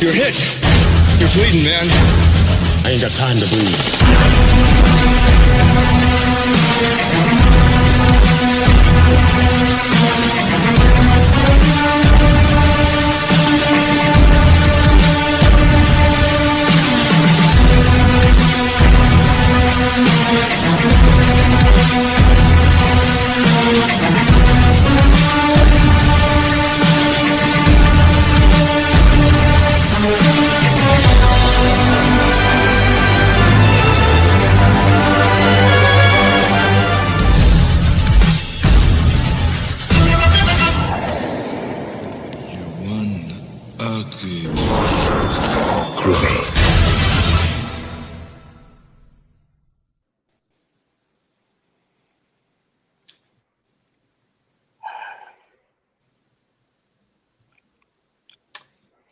You're hit. You're bleeding, man. I ain't got time to bleed.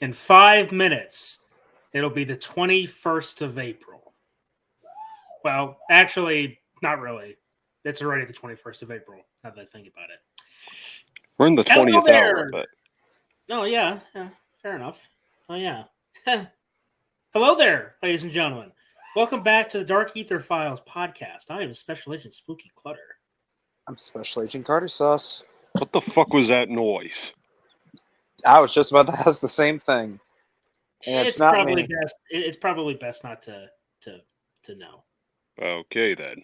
In 5 minutes, it'll be the 21st of April. Well, actually, not really. It's already the 21st of April, now that I think about it. We're in the 20th hour of it. Oh, yeah, fair enough. Oh, yeah. Hello there, ladies and gentlemen. Welcome back to the Dark Ether Files podcast. I am Special Agent Spooky Clutter. I'm Special Agent Carter Sauce. What the fuck was that noise? I was just about to ask the same thing. And It's not probably me. best. It's probably best not to know. Okay, then.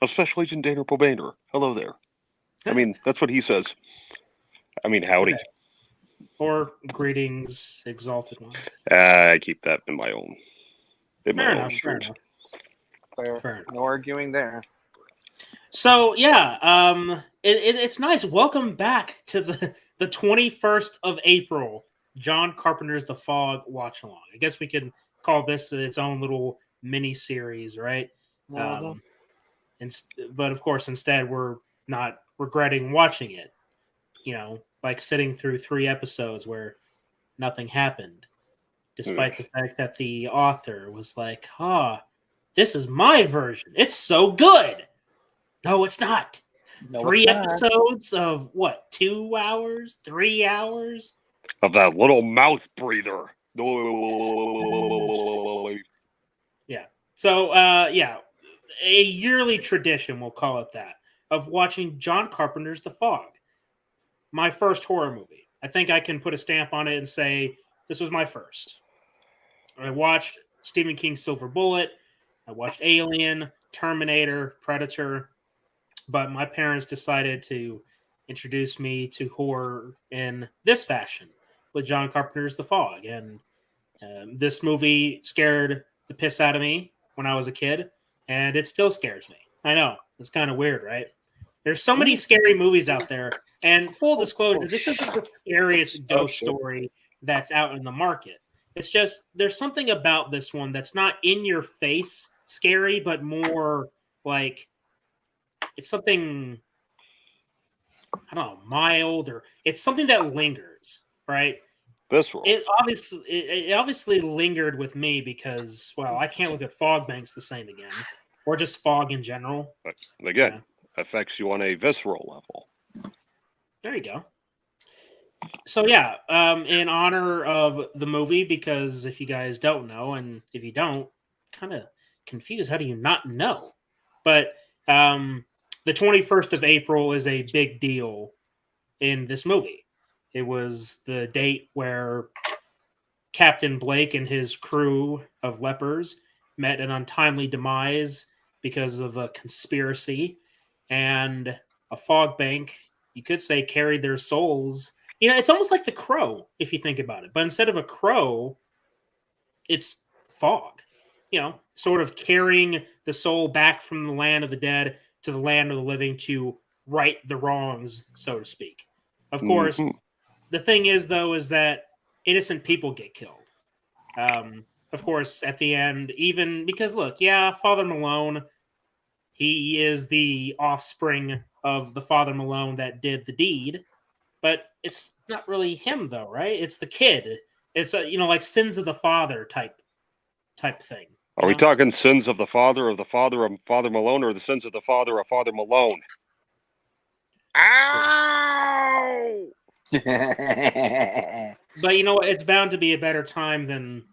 A Special Agent Dana Probainer. Hello there. I mean, that's what he says. I mean, howdy. Okay. Or greetings, exalted ones. I keep that in my own. Fair enough. Fair No arguing there. So yeah, it's nice. Welcome back to the 21st of April, John Carpenter's The Fog watch along. I guess we could call this its own little mini series, right? Uh-huh. But of course, instead we're not regretting watching it. You know, like sitting through 3 episodes where nothing happened, despite the fact that the author was like, this is my version. It's so good. No, it's not. No, 3 it's not. episodes of what? 2 hours? 3 hours? Of that little mouth breather. Yeah. So, a yearly tradition, we'll call it that, of watching John Carpenter's The Fog. My first horror movie. I think I can put a stamp on it and say this was my first. I watched Stephen King's Silver Bullet. I watched Alien, Terminator, Predator. But my parents decided to introduce me to horror in this fashion with John Carpenter's The Fog. And this movie scared the piss out of me when I was a kid, and it still scares me. I know. It's kind of weird, right? There's so many scary movies out there. And full disclosure, this isn't the scariest ghost story that's out in the market. It's just there's something about this one that's not in your face scary, but more like it's something, I don't know, mild, or it's something that lingers, right? Visceral. It obviously lingered with me because, well, I can't look at fog banks the same again, or just fog in general. But again, affects you on a visceral level. There you go. So yeah, in honor of the movie, because if you guys don't know, and if you don't, kind of confused, how do you not know? But the 21st of April is a big deal in this movie. It was the date where Captain Blake and his crew of lepers met an untimely demise because of a conspiracy, and a fog bank, you could say, carried their souls. You know, it's almost like the Crow, if you think about it. But instead of a crow, it's fog. You know, sort of carrying the soul back from the land of the dead to the land of the living to right the wrongs, so to speak. Of course, the thing is, though, is that innocent people get killed. Of course, at the end, even because, look, yeah, Father Malone, he is the offspring of the Father Malone that did the deed, but it's not really him, though, right? It's the kid. It's like sins of the father type thing. Are we talking sins of the father of Father Malone, or the sins of the father of Father Malone? Ow! But you know what? It's bound to be a better time than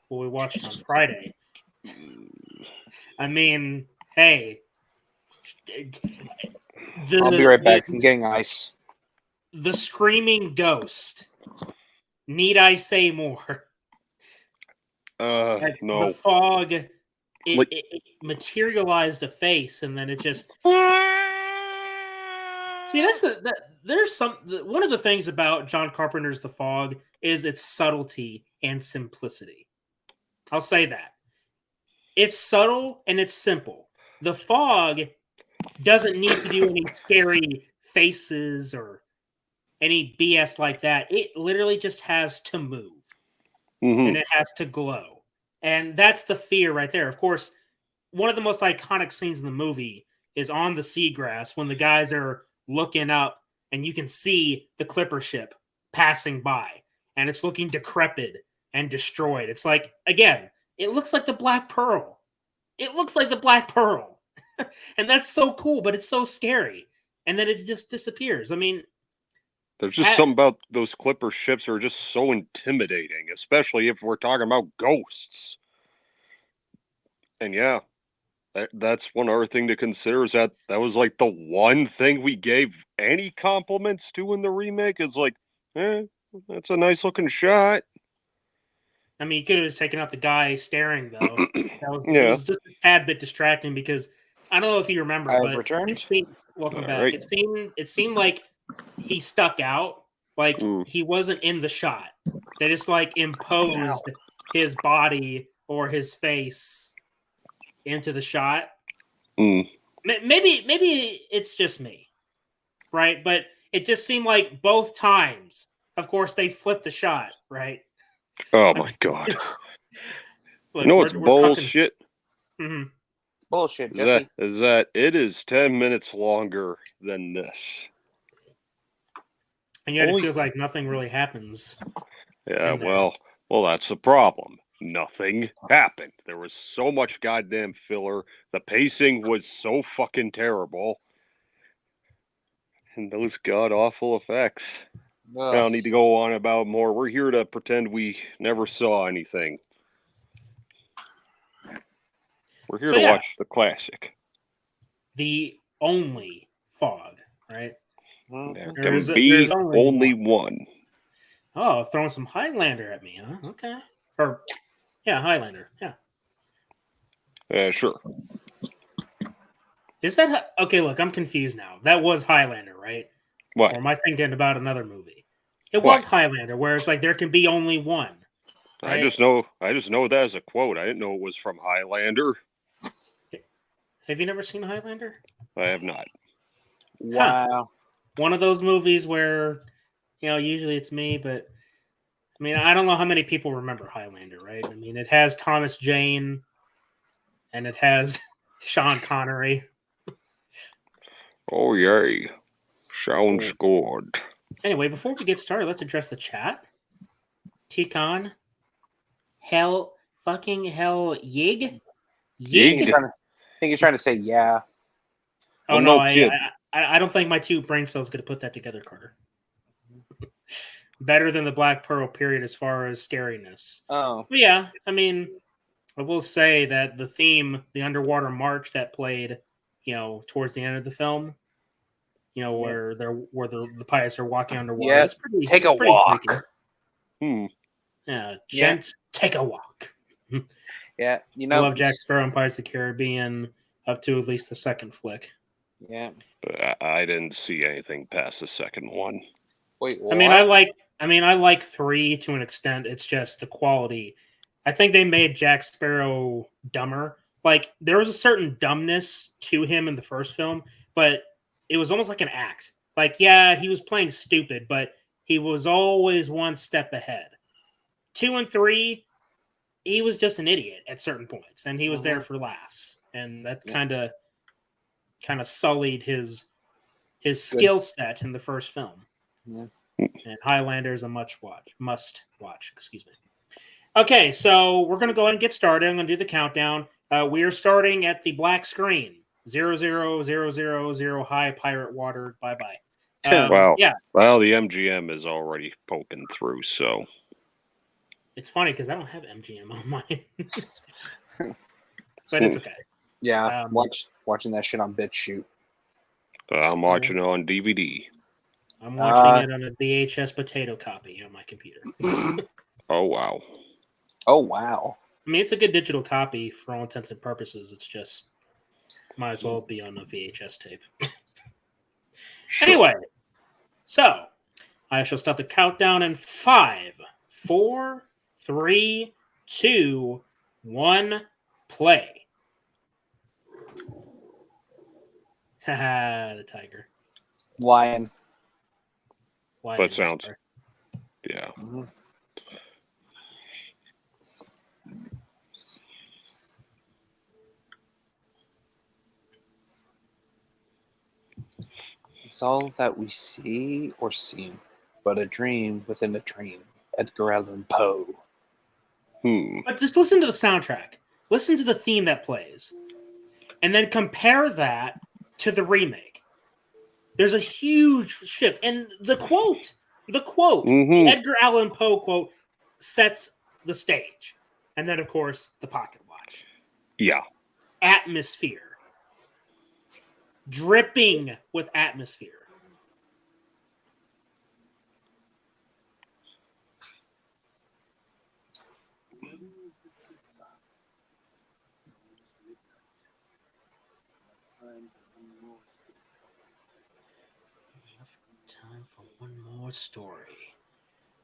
what we watched on Friday. I mean, hey, I'll be right back. I'm getting ice. The screaming ghost. Need I say more? Like, No. the fog, Like- it materialized a face, and then it just. See, there's one of the things about John Carpenter's The Fog is its subtlety and simplicity. I'll say that. It's subtle and it's simple. The Fog doesn't need to do any scary faces or any BS like that. It literally just has to move and it has to glow. And that's the fear right there. Of course, one of the most iconic scenes in the movie is on the seagrass when the guys are looking up and you can see the clipper ship passing by and it's looking decrepit and destroyed. It's like, again, it looks like the Black Pearl. It looks like the Black Pearl. And that's so cool, but it's so scary. And then it just disappears. I mean, there's just something about those clipper ships that are just so intimidating, especially if we're talking about ghosts. And yeah, that's one other thing to consider is that was like the one thing we gave any compliments to in the remake is like, that's a nice looking shot. I mean, you could have taken out the guy staring, though. It was just a tad bit distracting because I don't know if you remember, but it seemed, welcome back. Right. It seemed like he stuck out, like he wasn't in the shot. They just like imposed his body or his face into the shot. Maybe it's just me, right? But it just seemed like both times, of course, they flipped the shot, right? Oh my god! Look, you know what's bullshit? Bullshit. Is that it is 10 minutes longer than this, and yet it feels like nothing really happens. Yeah, well, that's the problem. Nothing happened. There was so much goddamn filler. The pacing was so fucking terrible. And those god-awful effects. I don't need to go on about more. We're here to pretend we never saw anything. We're here to watch the classic. The only Fog, right? There can be only one. Oh, throwing some Highlander at me, huh? Okay. Highlander, yeah. Sure. Is that... Okay, look, I'm confused now. That was Highlander, right? What? Or am I thinking about another movie? It was Highlander, where it's like there can be only one. Right? I just know that as a quote. I didn't know it was from Highlander. Have you never seen Highlander? I have not. Wow. Huh. One of those movies where, usually it's me, but I mean, I don't know how many people remember Highlander, right? I mean, it has Thomas Jane and it has Sean Connery. Oh, yay. Sounds good. Anyway, before we get started, let's address the chat. T-Con. Hell Yig? Yig? I think he's trying to say yeah. Oh, no, I don't think my two brain cells could have put that together, Carter. Better than the Black Pearl period as far as scariness. Oh. But yeah, I mean, I will say that the theme, the underwater march that played, towards the end of the film, where the pirates are walking underwater. Yeah, it's pretty, take a walk. Yeah, gents, take a walk. Yeah, I love Jack Sparrow and Pirates of the Caribbean up to at least the second flick. Yeah, I didn't see anything past the second one. Wait, what? I like 3 to an extent. It's just the quality. I think they made Jack Sparrow dumber. Like, there was a certain dumbness to him in the first film, but it was almost like an act. Like, yeah, he was playing stupid, but he was always one step ahead. 2 and 3, he was just an idiot at certain points, and he was there for laughs, and that kind of sullied his skill set in the first film. Yeah. And Highlander is a must watch. Excuse me. Okay, so we're going to go ahead and get started. I'm going to do the countdown. We are starting at the black screen. 00000 high pirate water. Bye-bye. Wow. Yeah, Well, the MGM is already poking through, so it's funny because I don't have MGM on mine, but it's okay. Yeah, Um, watching that shit on BitChute. I'm watching it on DVD. I'm watching it on a VHS potato copy on my computer. Oh, wow. Oh wow. I mean, it's a good digital copy for all intents and purposes. It's just might as well be on a VHS tape. Sure. Anyway, so I shall start the countdown in 5, 4, 3, 2, 1, play. Haha, the tiger. Lion. Lion, That sounds- sorry. Yeah. Mhm. It's all that we see or seem, but a dream within a dream. Edgar Allan Poe. But just listen to the soundtrack. Listen to the theme that plays. And then compare that to the remake. There's a huge shift. And the quote, the Edgar Allan Poe quote sets the stage. And then, of course, the pocket watch. Yeah. Atmosphere. Dripping with atmosphere. Time for one more story.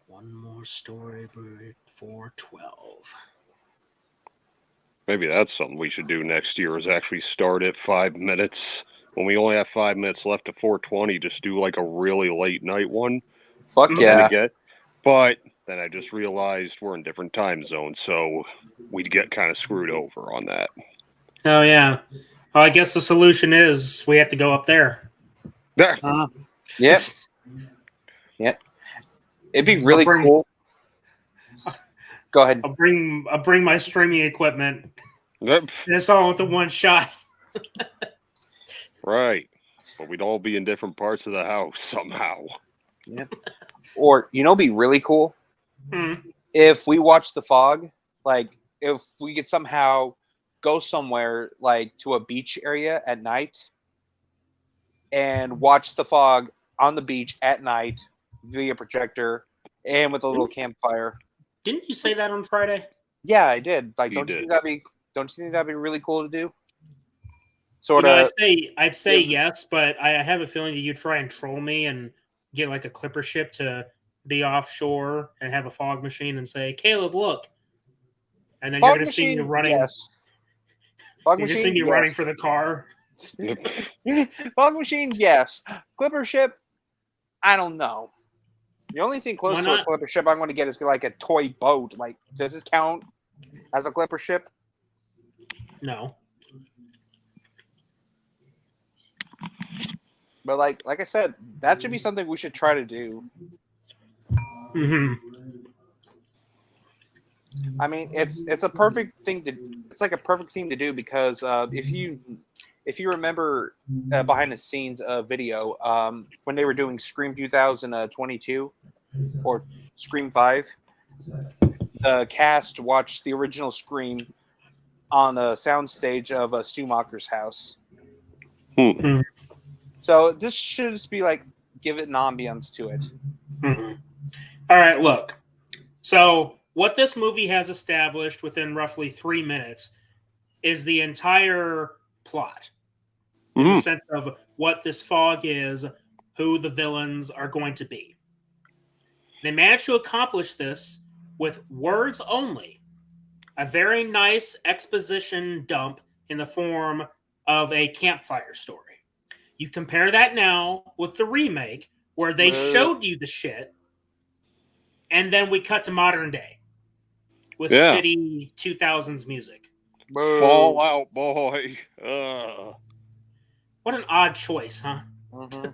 One more story before 12. Maybe that's something we should do next year is actually start at 5 minutes. When we only have 5 minutes left to 4:20, just do like a really late night one. Fuck yeah. But then I just realized we're in different time zones, so we'd get kind of screwed over on that. Oh, yeah. Well, I guess the solution is we have to go up there. Yep. Yep. It'd be really cool. Go ahead. I'll bring my streaming equipment. Yep. And it's all with the one shot. Right. But we'd all be in different parts of the house somehow. Yep. Or, it'd be really cool if we watch The Fog. Like, if we could somehow go somewhere, like, to a beach area at night and watch The Fog on the beach at night via projector and with a little campfire. Didn't you say that on Friday? Yeah, I did. Like, don't you think that'd be really cool to do? Sort of. I'd say yes, but I have a feeling that you try and troll me and get like a clipper ship to be offshore and have a fog machine and say, "Caleb, look," and then you're going to see me running. Yes. Fog you're machine. See me yes. running for the car. Fog machine. Yes. Clipper ship. I don't know. The only thing close to a clipper ship I'm going to get is like a toy boat. Like, does this count as a clipper ship? No. But like I said, that should be something we should try to do. Mm-hmm. I mean, it's a perfect thing to. It's like a perfect thing to do because if you remember behind the scenes video when they were doing Scream 2022 or Scream 5, the cast watched the original Scream on a soundstage of a Schumacher's house. So this should just be like, give it an ambiance to it. Mm-hmm. All right, look. So what this movie has established within roughly 3 minutes is the entire plot. In the sense of what this fog is, who the villains are going to be. They managed to accomplish this with words only. A very nice exposition dump in the form of a campfire story. You compare that now with the remake, where they showed you the shit, and then we cut to modern day with shitty 2000s music. Fall Out Boy. What an odd choice, huh? Mm-hmm.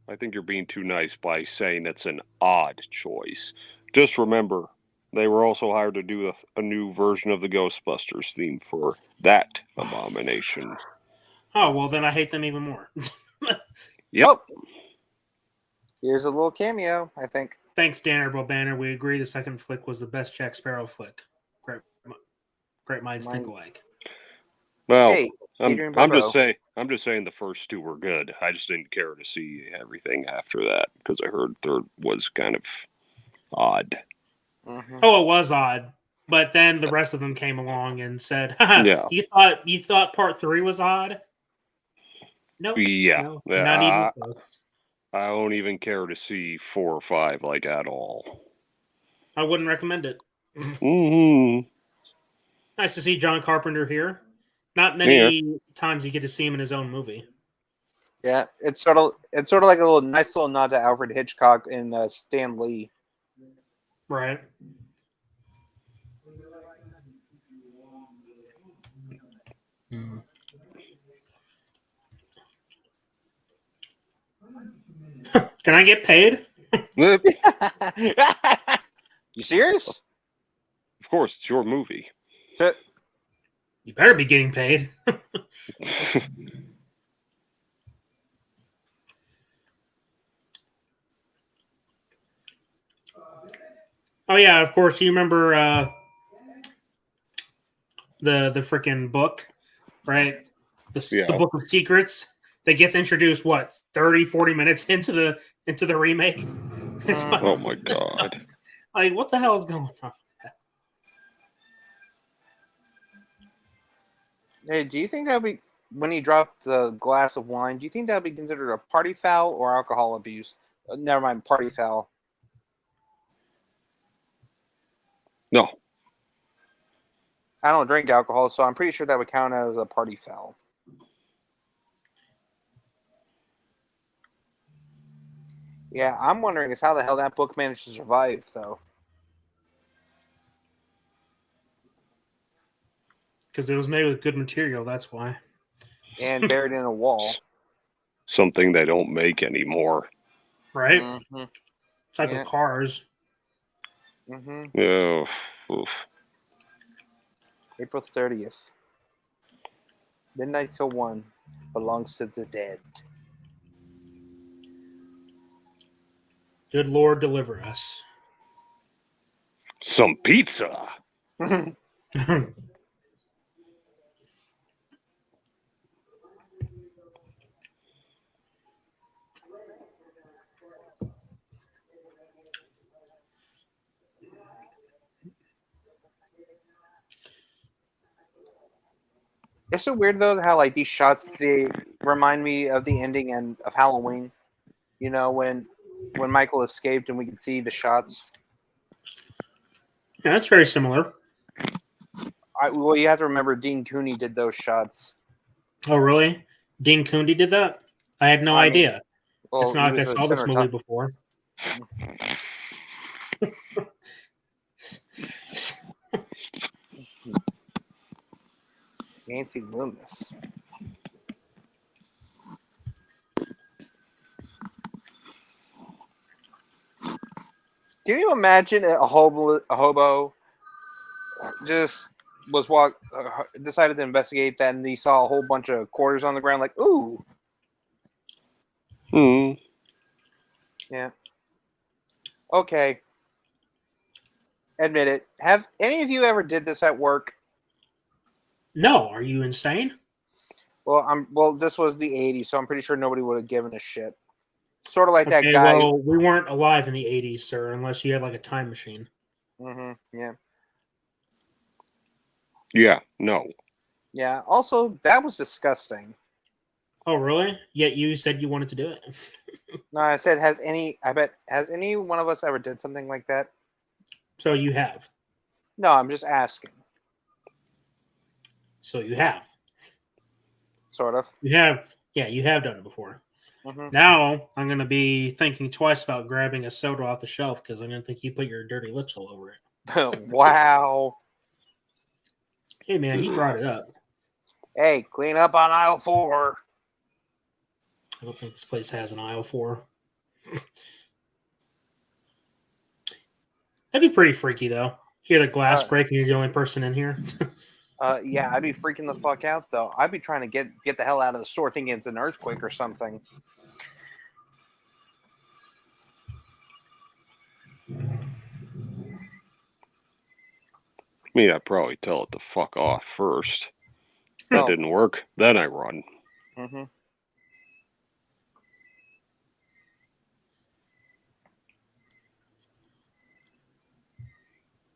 I think you're being too nice by saying it's an odd choice. Just remember, they were also hired to do a new version of the Ghostbusters theme for that abomination. Oh, well, then I hate them even more. Yep. Oh, here's a little cameo, I think. Thanks, Dan Banner. We agree the second flick was the best Jack Sparrow flick. Great minds think alike. Well, Hey, Adrian I'm Barbeau. just saying the first two were good. I just didn't care to see everything after that because I heard third was kind of odd. Mm-hmm. Oh, it was odd. But then the rest of them came along and said, Yeah. You thought part 3 was odd? Nope. Yeah. No, not even close. I don't even care to see 4 or 5 like at all. I wouldn't recommend it. Mm-hmm. Nice to see John Carpenter here. Not many times you get to see him in his own movie. Yeah, it's sort of like a nice little nod to Alfred Hitchcock and Stan Lee. Right. Can I get paid? You serious? Of course, it's your movie. You better be getting paid. Oh yeah, of course. You remember the freaking book, right? The Book of Secrets that gets introduced 30, 40 minutes into the remake. Oh my god! Like, what the hell is going on? Hey, do you think that would be when he dropped the glass of wine? Do you think that would be considered a party foul or alcohol abuse? Never mind, party foul. No. I don't drink alcohol, so I'm pretty sure that would count as a party foul. Yeah, I'm wondering is how the hell that book managed to survive, though. Because it was made with good material, that's why. And buried in a wall. Something they don't make anymore. Right? Mm-hmm. It's like with cars. Mm-hmm. Yeah. April 30th. Midnight till 1. Belongs to the dead. Good Lord, deliver us. Some pizza. It's so weird though how like these shots they remind me of the ending and of Halloween. You know when Michael escaped and we could see the shots. Yeah, that's very similar. Well, you have to remember Dean Cooney did those shots. Oh, really? Dean Cooney did that? I had no idea. Well, it's not like I saw this movie before. Nancy Loomis. Can you imagine a hobo just decided to investigate that, and he saw a whole bunch of quarters on the ground, like, ooh. Yeah. Okay. Admit it. Have any of you ever did this at work? No. Are you insane? Well, this was the 80s, so I'm pretty sure nobody would have given a shit. Sort of like that guy. Well, we weren't alive in the 80s, sir, unless you had like a time machine. Mm-hmm. Yeah. Yeah. No. Yeah. Also, that was disgusting. Oh, really? Yet you said you wanted to do it. No, I said, has any one of us ever did something like that? So you have. No, I'm just asking. So you have. Sort of. You have. Yeah, you have done it before. Mm-hmm. Now I'm going to be thinking twice about grabbing a soda off the shelf because I'm going to think you put your dirty lips all over it. Wow. Hey, man, you brought it up. Hey, clean up on aisle 4. I don't think this place has an aisle 4. That'd be pretty freaky, though. Hear the glass break and you're the only person in here. Yeah, I'd be freaking the fuck out, though. I'd be trying to get the hell out of the store thinking it's an earthquake or something. Me, I'd probably tell it to fuck off first. That Oh. didn't work. Then I run. Mm-hmm.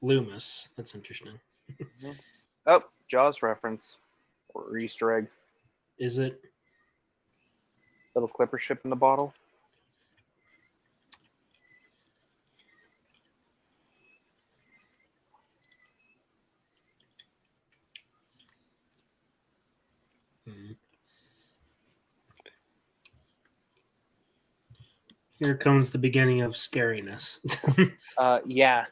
Loomis. That's interesting. Oh, Jaws reference or Easter egg. Is it? Little clipper ship in the bottle. Here comes the beginning of scariness. Yeah.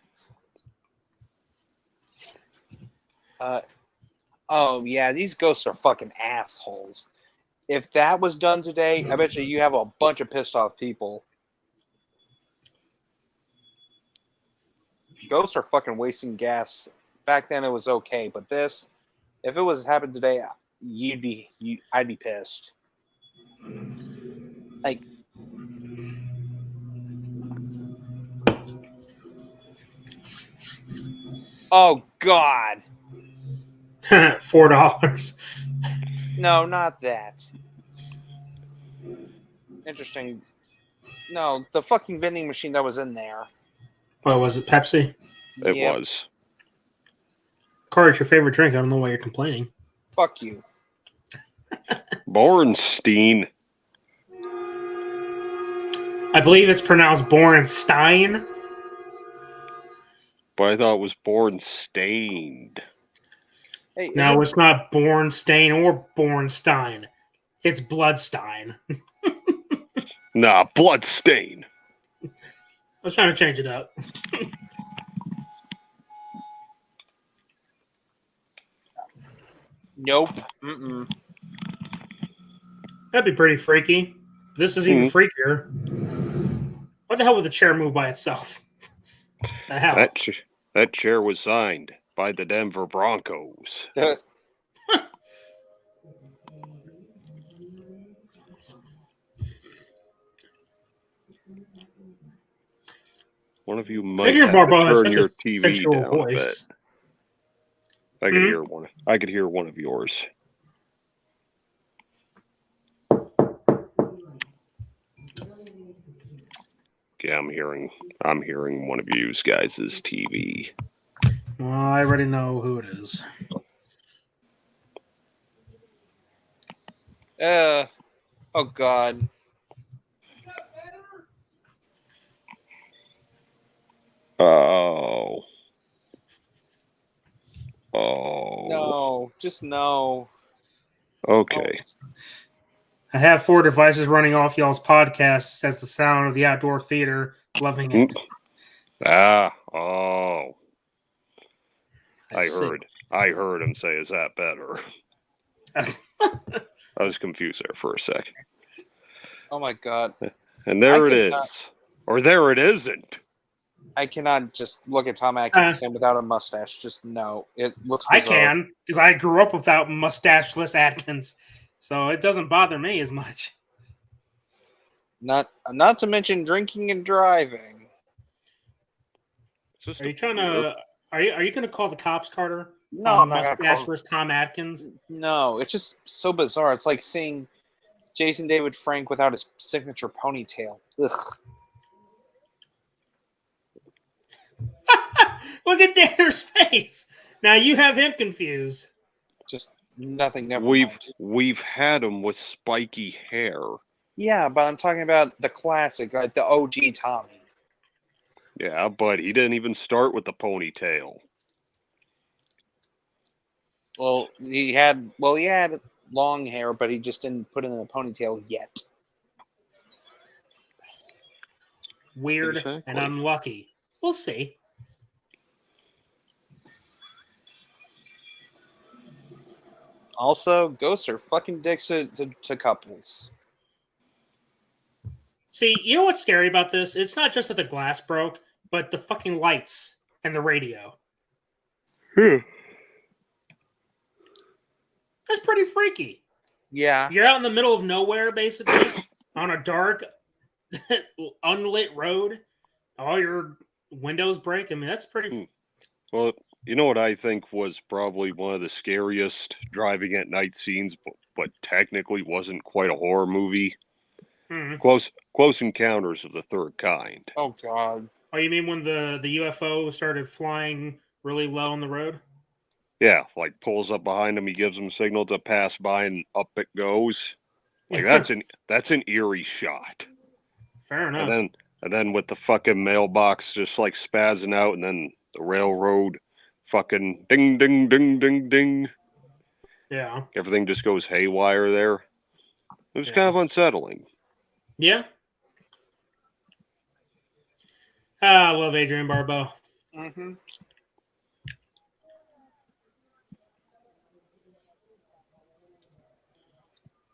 Oh yeah, these ghosts are fucking assholes. If that was done today, I bet you have a bunch of pissed off people. Ghosts are fucking wasting gas. Back then it was okay, but this, if it was happened today, I'd be pissed. Like, oh god, $4. no, not that. Interesting. No, the fucking vending machine that was in there. What was it? Pepsi? It Yep. was. Corey, it's your favorite drink. I don't know why you're complaining. Fuck you. Bornstein. I believe it's pronounced Borenstein. But I thought it was Bornstained. Hey, No, it's not Bornstein or Bornstein. It's Bloodstein. Nah, Bloodstain. I was trying to change it up. Nope. Mm-mm. That'd be pretty freaky. This is even freakier. What the hell would the chair move by itself? The hell? That chair was signed by the Denver Broncos. One of you might Adrian have to Barbeau has turn such your a TV sensual down a bit. voice. I could hear one. I could hear one of yours. Yeah, I'm hearing one of you guys' TV. Well, I already know who it is. Oh god. Oh. No, just no. Okay. I have 4 devices running off y'all's podcasts as the sound of the outdoor theater. Loving it. Oh. I see. heard him say, "Is that better?" I was confused there for a sec. Oh my god. And there it is. Or there it isn't. I cannot just look at Tom Atkinson without a mustache. Just no. It looks bizarre. I can, because I grew up without mustacheless Atkins. So it doesn't bother me as much. Not to mention drinking and driving. Are you trying to? Are you going to call the cops, Carter? No, I'm not going to call. Mustacheless Tom Atkins. No, it's just so bizarre. It's like seeing Jason David Frank without his signature ponytail. Ugh. Look at Danner's face. Now you have him confused. Just nothing. Never mind. We've had him with spiky hair. Yeah, but I'm talking about the classic, like the OG Tommy. Yeah, but he didn't even start with the ponytail. Well, he had long hair, but he just didn't put it in a ponytail yet. Weird Exactly. and unlucky. We'll see. Also, ghosts are fucking dicks to couples. See, you know what's scary about this? It's not just that the glass broke, but the fucking lights and the radio. That's pretty freaky. Yeah. You're out in the middle of nowhere, basically, on a dark, unlit road. All your windows break. I mean, that's pretty... Well, You know what I think was probably one of the scariest driving at night scenes, but technically wasn't quite a horror movie. Hmm. Close Encounters of the Third Kind. Oh God. Oh, you mean when the UFO started flying really low on the road? Yeah, like pulls up behind him, he gives him a signal to pass by, and up it goes. Like that's an eerie shot. Fair enough. And then with the fucking mailbox just like spazzing out, and then the railroad fucking ding ding ding ding ding. Yeah. Everything just goes haywire there. It was Yeah. kind of unsettling. Yeah. I love Adrian Barbeau. Mm-hmm.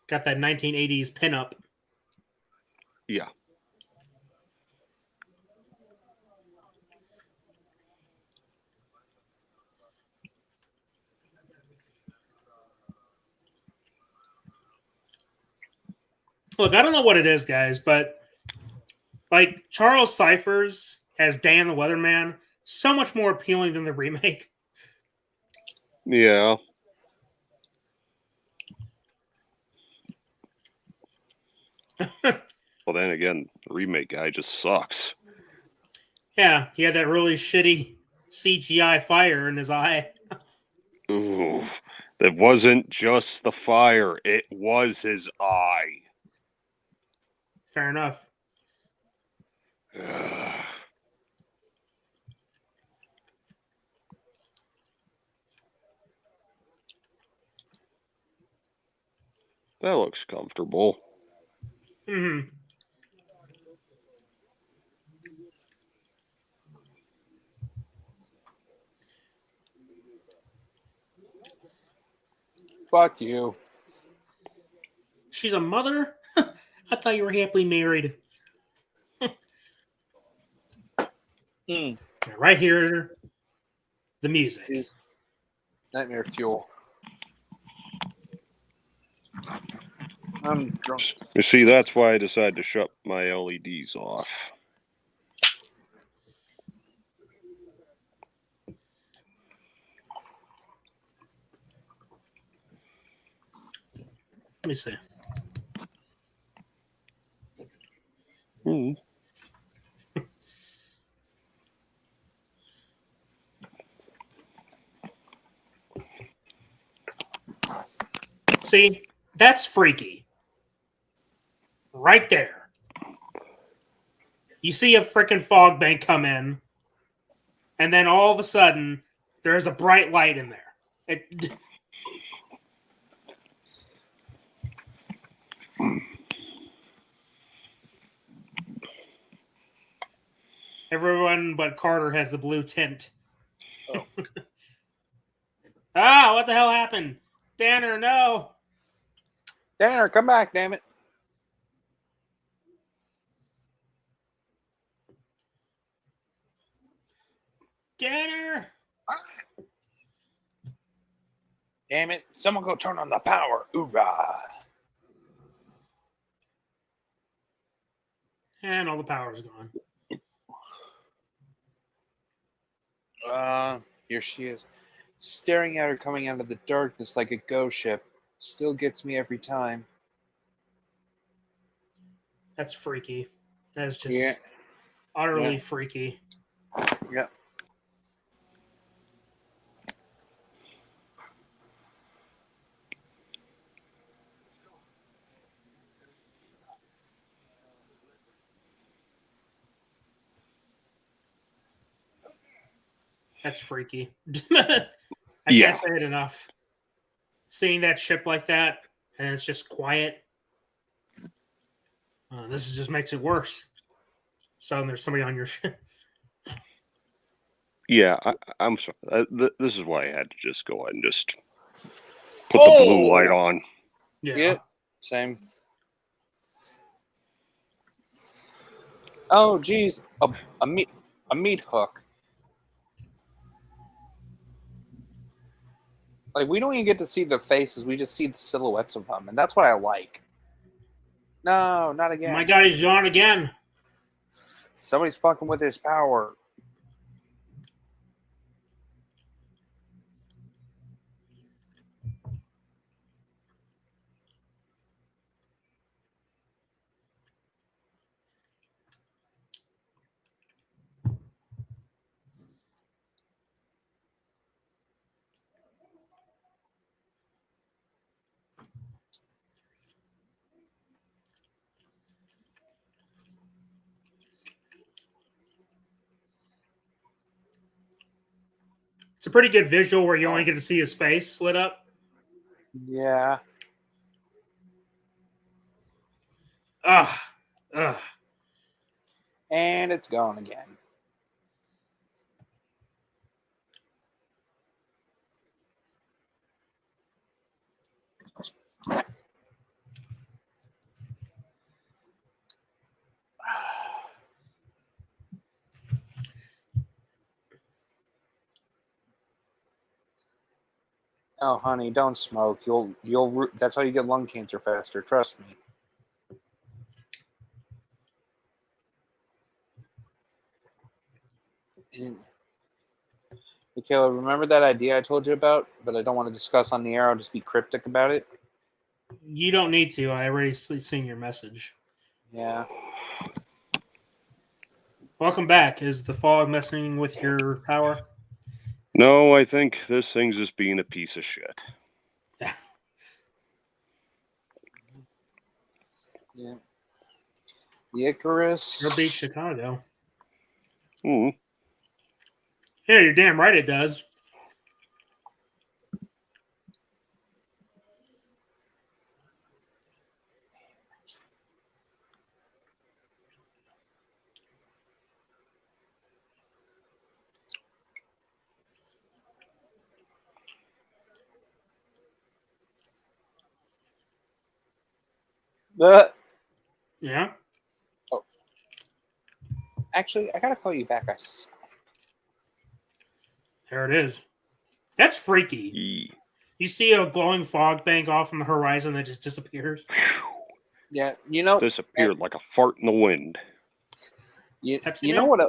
Got that 1980s pinup. Yeah. Look, I don't know what it is, guys, but like Charles Cyphers as Dan the Weatherman, so much more appealing than the remake. Yeah. Well, then again, the remake guy just sucks. Yeah, he had that really shitty CGI fire in his eye. Ooh, that wasn't just the fire; it was his eye. Fair enough. Ugh. That looks comfortable. Mm-hmm. Fuck you. She's a mother? I thought you were happily married. Right here, the music. Is nightmare fuel. I'm drunk. You see, that's why I decided to shut my LEDs off. Let me see. See, that's freaky. Right there. You see a freaking fog bank come in, and then all of a sudden, there's a bright light in there. Everyone but Carter has the blue tint. Oh. What the hell happened? Danner, no. Danner, come back, damn it. Danner. Damn it. Someone go turn on the power. Hoorah. And all the power's gone. Here she is. Staring at her coming out of the darkness like a ghost ship. Still gets me every time. That's freaky. That's just utterly freaky. Yeah. That's freaky. I can't say it enough. Seeing that ship like that, and it's just quiet. This just makes it worse. So there's somebody on your ship. Yeah, I'm sorry. This is why I had to just go ahead and just put the blue light on. Yeah. Same. Oh, geez. A meat hook. Like, we don't even get to see their faces. We just see the silhouettes of them. And that's what I like. No, not again. My God, he's gone again. Somebody's fucking with his power. It's a pretty good visual where you only get to see his face lit up. Yeah. Ugh. And it's gone again. Oh, honey, don't smoke. That's how you get lung cancer faster. Trust me. And, Michaela, remember that idea I told you about, but I don't want to discuss on the air. I'll just be cryptic about it. You don't need to. I already seen your message. Yeah. Welcome back. Is the fog messing with your power? No, I think this thing's just being a piece of shit. Yeah. The Icarus. It'll beat Chicago. Hmm. Yeah, you're damn right it does. Yeah. Oh. Actually, I gotta call you back. There it is. That's freaky. You see a glowing fog bank off on the horizon that just disappears. Yeah, you know. Disappeared like a fart in the wind. You know what?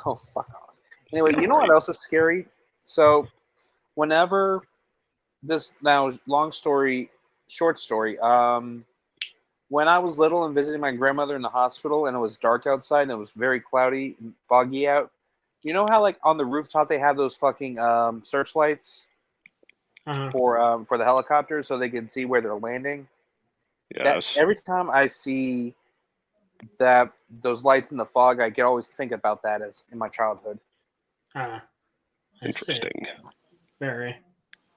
Oh, fuck off. Anyway, you know what else is scary? So, whenever this now short story. When I was little and visiting my grandmother in the hospital, and it was dark outside and it was very cloudy, and foggy out. You know how like on the rooftop they have those fucking searchlights for the helicopters so they can see where they're landing. Yes. Every time I see those lights in the fog, I can always think about that as in my childhood. Interesting. Very.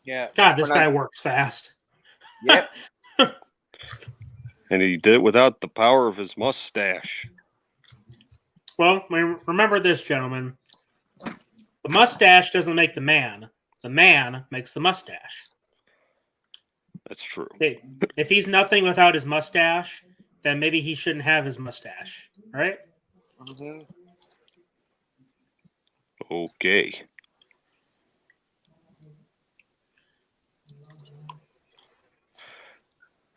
Yeah. God, this guy works fast. Yep. And he did it without the power of his mustache. Well, remember this, gentlemen. The mustache doesn't make the man. The man makes the mustache. That's true. If he's nothing without his mustache, then maybe he shouldn't have his mustache, right? Mm-hmm. Okay.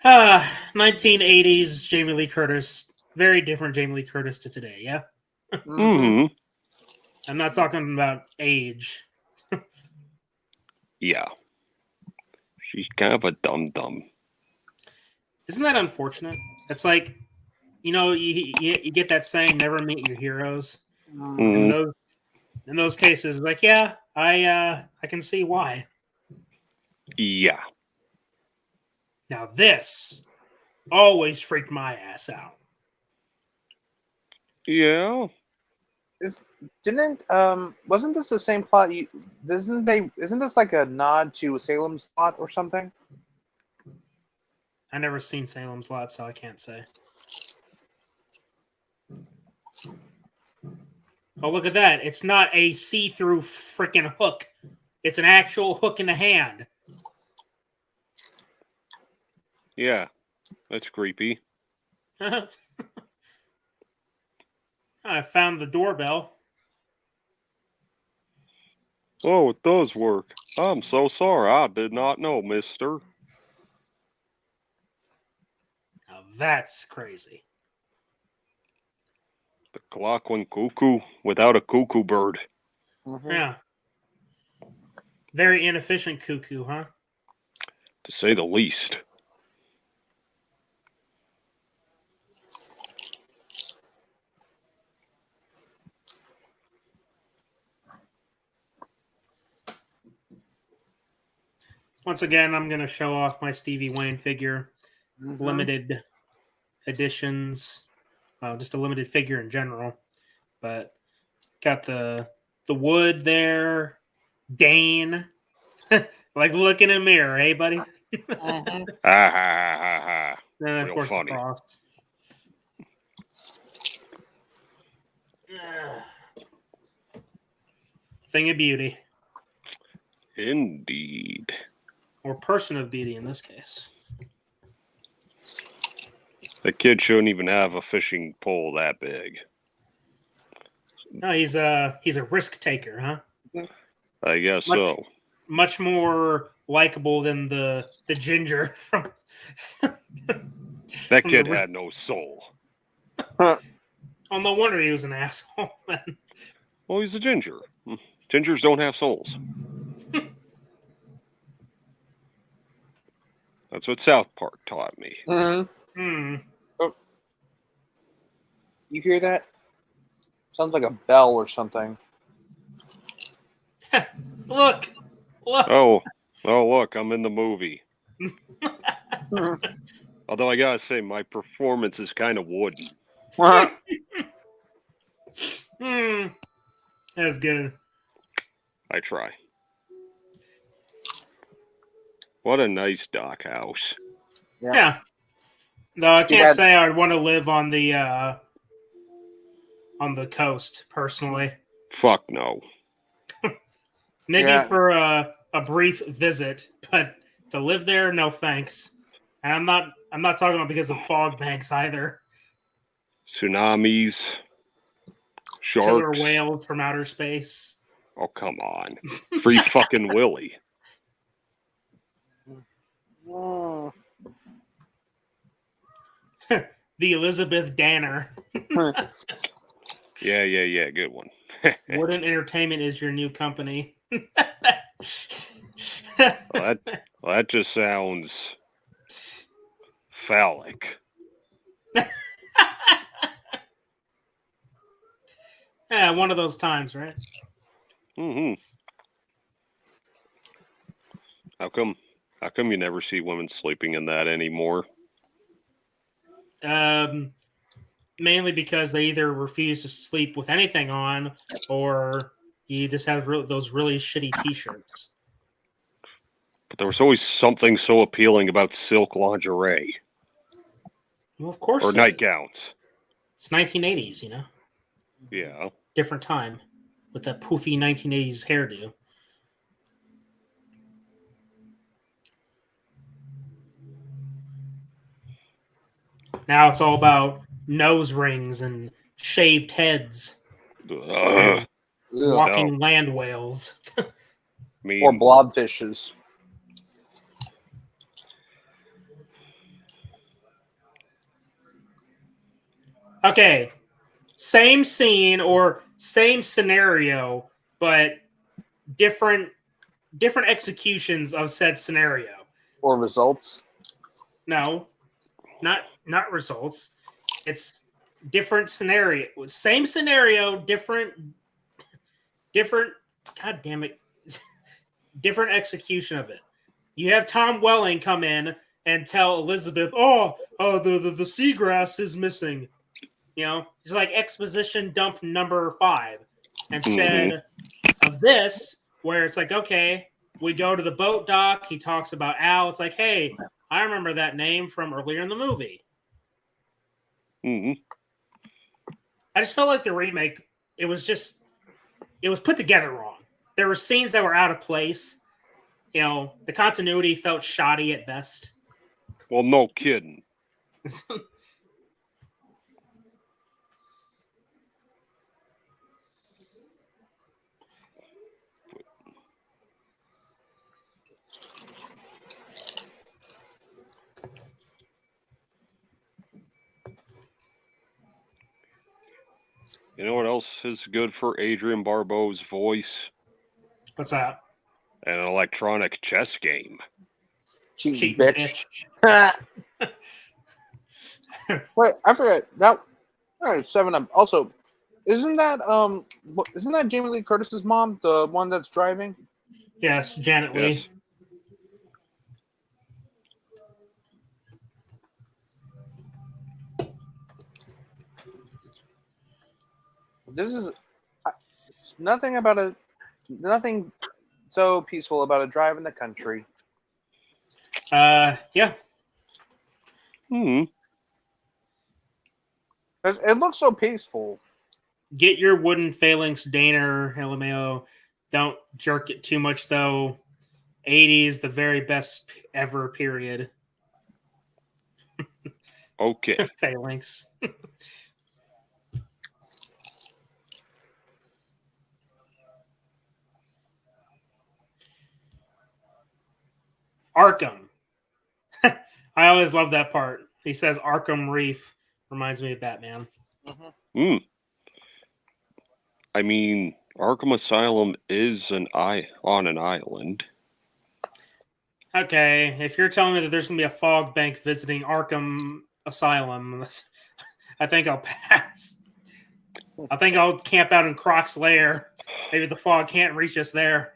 Ah, 1980s Jamie Lee Curtis. Very different Jamie Lee Curtis to today, yeah? Mm-hmm. I'm not talking about age. Yeah. She's kind of a dum-dum. Isn't that unfortunate? It's like, you get that saying, never meet your heroes. Mm. In those cases, like, yeah, I can see why. Yeah. Now this always freaked my ass out. Yeah. Wasn't this the same plot? Isn't this like a nod to Salem's Lot or something? I never seen Salem's Lot, so I can't say. Oh, look at that. It's not a see-through freaking hook. It's an actual hook in the hand. Yeah. That's creepy. I found the doorbell. Oh, it does work. I'm so sorry. I did not know, mister. Now that's crazy. The clock went cuckoo without a cuckoo bird. Mm-hmm. Yeah. Very inefficient cuckoo, huh? To say the least. Once again, I'm going to show off my Stevie Wayne figure. Mm-hmm. Limited editions. Just a limited figure in general. But got the wood there. Dane. Like look in a mirror, hey, buddy? Mhm. Ha ha ha ha. And then, of Real course, funny. the cross. Ugh. Thing of beauty. Indeed. Or person of beauty in this case. The kid shouldn't even have a fishing pole that big. No, he's a risk taker, huh? I guess Much- so. Much more likable than the ginger from. That from kid the- had no soul. Oh, no wonder he was an asshole. Then. Well, he's a ginger. Gingers don't have souls. That's what South Park taught me. Mhm. Hmm. You hear that? Sounds like a bell or something. Look. Oh, look, I'm in the movie. Mhm. Although I gotta say, my performance is kind of wooden. Hmm. That's good. I try. What a nice dock house. Yeah. No, I Too can't bad- say I'd want to live on the coast personally. Fuck no. Maybe Yeah. for a brief visit, but to live there, no thanks. And I'm not talking about because of fog banks either. Tsunamis. Killer Sharks. whales from outer space. Oh, come on. Free fucking Willy. Mm. The Elizabeth Danner. Yeah. Good one. Wooden Entertainment is your new company. Well, that just sounds phallic. Yeah, one of those times, right? Mm-hmm. How come you never see women sleeping in that anymore? Mainly because they either refuse to sleep with anything on, or you just have those really shitty T-shirts. But there was always something so appealing about silk lingerie Well, of course, or it is. nightgowns. It's 1980s, you know, Yeah. different time with that poofy 1980s hairdo. Now it's all about nose rings and shaved heads, Ugh. walking land whales. Or Mean. blobfishes. Okay, same scene or same scenario, but different executions of said scenario. Or results. No, not results. It's different scenario, same scenario, different. God damn it, different execution of it. You have Tom Welling come in and tell Elizabeth, "Oh, the seagrass is missing." You know, it's like exposition dump number 5 instead of this, where it's like, okay, we go to the boat dock. He talks about Al. It's like, hey, I remember that name from earlier in the movie. Mm-hmm. I just felt like the remake, it was put together wrong. There were scenes that were out of place. You know, the continuity felt shoddy at best. Well, no kidding. You know what else is good for Adrian Barbeau's voice? What's that? An electronic chess game. Cheating Cheating bitch. bitch. Wait, I forgot that. All right, 7 Up. Also, isn't that Jamie Lee Curtis's mom, the one that's driving? Yes, Janet Yes. Leigh. This is it's nothing about nothing so peaceful about a drive in the country. Yeah. Hmm. It looks so peaceful. Get your wooden phalanx, Daner, LMAO. Don't jerk it too much, though. 80s, the very best ever, period. Okay. Phalanx. Arkham. I always love that part. He says Arkham Reef. Reminds me of Batman. Hmm. I mean, Arkham Asylum is on an island. Okay, if you're telling me that there's going to be a fog bank visiting Arkham Asylum, I think I'll pass. I think I'll camp out in Croc's lair. Maybe the fog can't reach us there.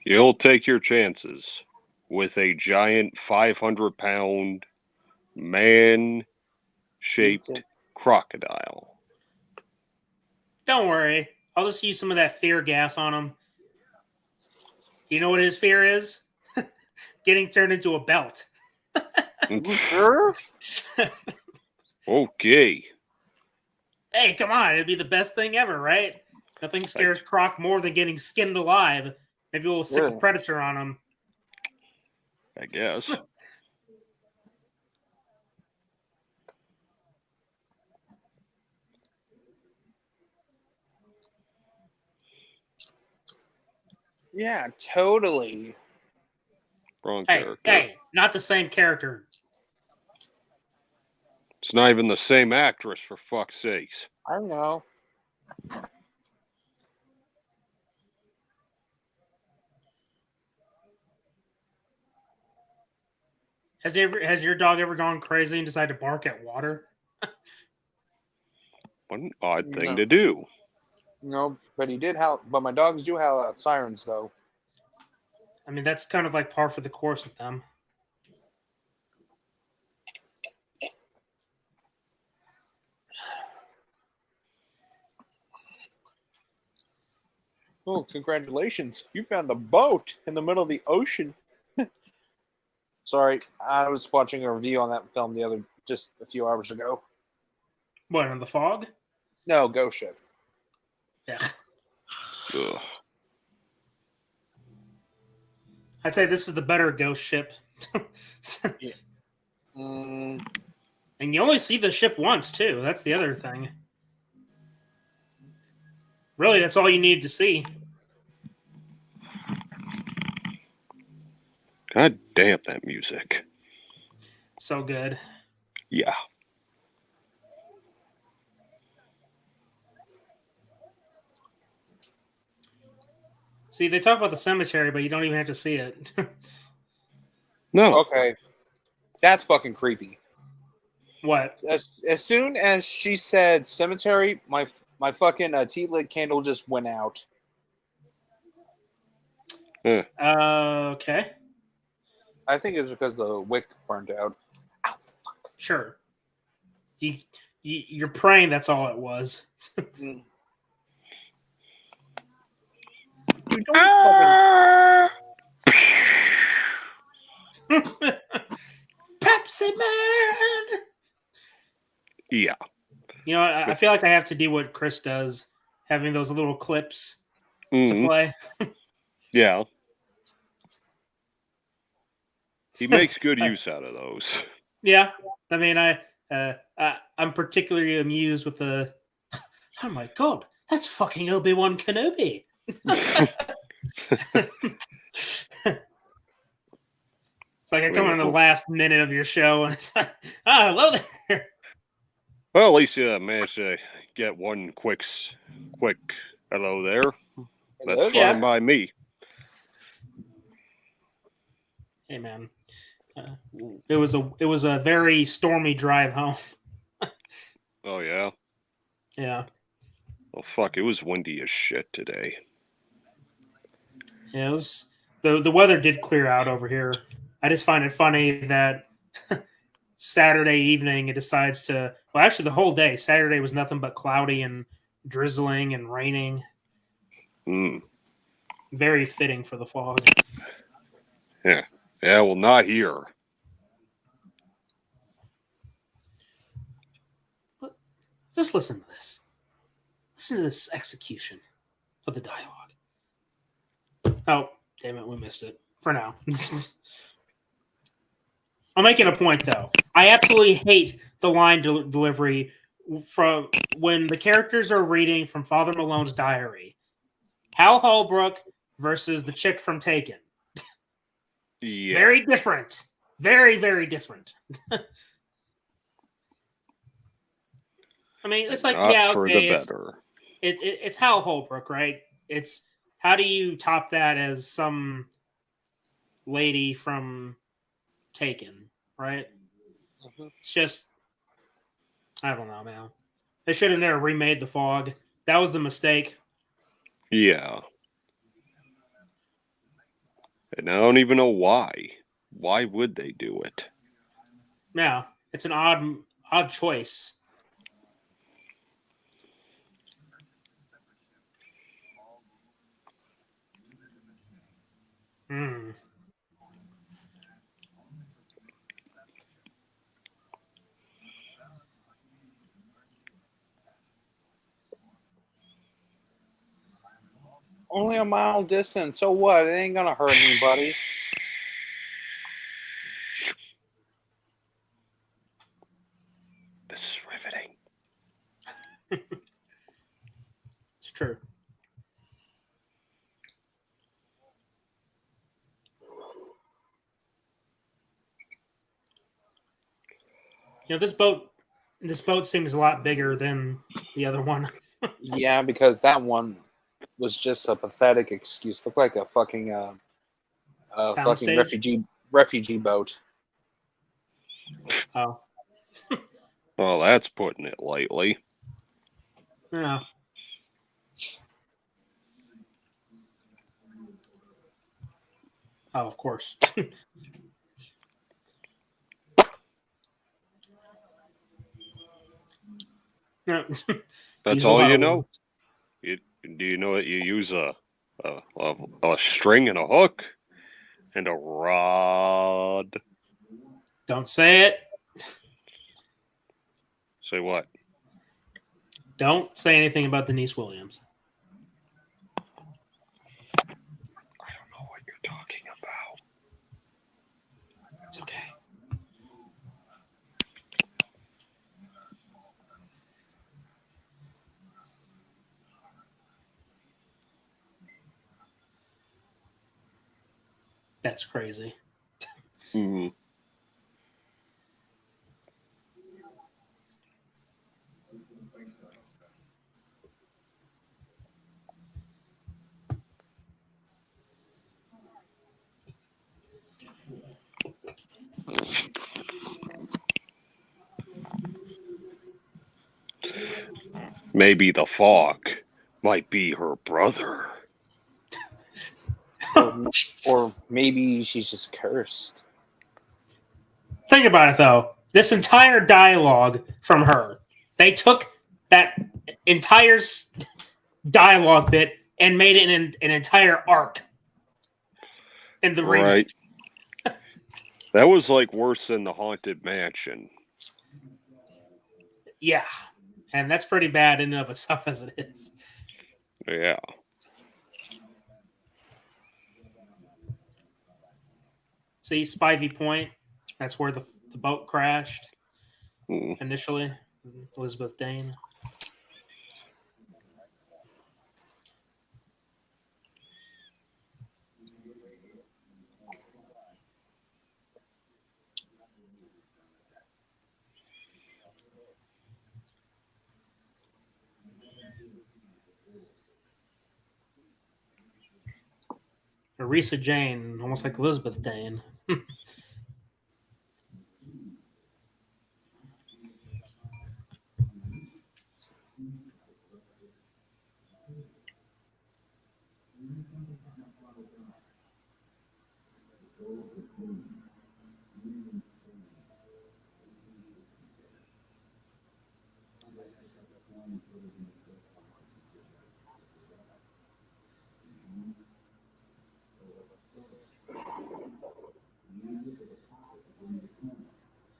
You'll take your chances with a giant 500-pound man-shaped crocodile. Don't worry. I'll just use some of that fear gas on him. You know what his fear is? Getting turned into a belt. Sure. Okay. Hey, come on. It'd be the best thing ever, right? Nothing scares Croc more than getting skinned alive. Maybe we'll stick a predator on him. I guess. Yeah, totally. Wrong Hey, character. hey, not the same character. It's not even the same actress, for fuck's sakes. I know. Has your dog ever gone crazy and decided to bark at water? What an odd thing No. to do. No, but he did howl. But my dogs do howl out sirens, though. I mean, that's kind of like par for the course with them. Oh, congratulations. You found a boat in the middle of the ocean. Sorry, I was watching a review on that film just a few hours ago. What, in the fog? No, Ghost Ship. Yeah. Ugh. I'd say this is the better ghost ship. Mm, And you only see the ship once, too. That's the other thing. Really, that's all you need to see. God damn that music. So good. Yeah. See, they talk about the cemetery, but you don't even have to see it. No. okay, that's fucking creepy. What? As soon as she said cemetery, my fucking tea lit candle just went out. Okay. I think it was because the wick burned out. Sure. You're praying that's all it was. Mm. Dude, don't Pepsi Man! Yeah. You know, I feel like I have to do what Chris does, having those little clips to Mhm. play. Yeah. He makes good use out of those. Yeah, I mean, I'm particularly amused with the. Oh my god, that's fucking Obi-Wan Kenobi. It's like I come in the last minute of your show, and it's like, hello there. Well, at least you managed to get one quick hello there. That's fine Yeah. by me. Hey man, it was a very stormy drive home. Oh, yeah? Yeah. Well, fuck, it was windy as shit today. Yeah, it was the weather did clear out over here. I just find it funny that Saturday evening it decides to. Well, actually, the whole day. Saturday was nothing but cloudy and drizzling and raining. Mm. Very fitting for the fog. Yeah. Yeah, well, not here. But just listen to this. Listen to this execution of the dialogue. Oh, damn it, we missed it. For now. I'm making a point, though. I absolutely hate the line delivery from when the characters are reading from Father Malone's diary. Hal Holbrook versus the chick from Taken. Yeah. Very different. Very, very different. I mean, it's like, Not yeah, for okay, the better. it's Hal Holbrook, right? It's how do you top that as some lady from Taken, right? It's just, I don't know, man. They should have never remade the fog. That was the mistake. Yeah. And I don't even know why. Why would they do it? Yeah, it's an odd choice. Hmm. Only a mile distance. So what? It ain't gonna hurt anybody. This is riveting. It's true. You know, this boat seems a lot bigger than the other one. Yeah, because that one was just a pathetic excuse. Looked like a fucking fucking Soundstage. refugee boat. Oh, Well, that's putting it lightly. yeah. Oh, of course. Yeah. That's Use a all lot you of know. words. Do you know that you use a string and a hook and a rod? Don't say it. Say what? Don't say anything about Denise Williams. I don't know what you're talking about. It's okay. That's crazy. Mm. Maybe the fog might be her brother. Or maybe she's just cursed. Think about it, though. This entire dialogue from her, they took that entire dialogue bit and made it an entire arc in the Right. remake. That was like worse than the Haunted Mansion. Yeah. And that's pretty bad in and of itself as it is. Yeah. See, Spivey Point, that's where the boat crashed Mm. initially. Elizabeth Dane. Risa Jane, almost like Elizabeth Dane.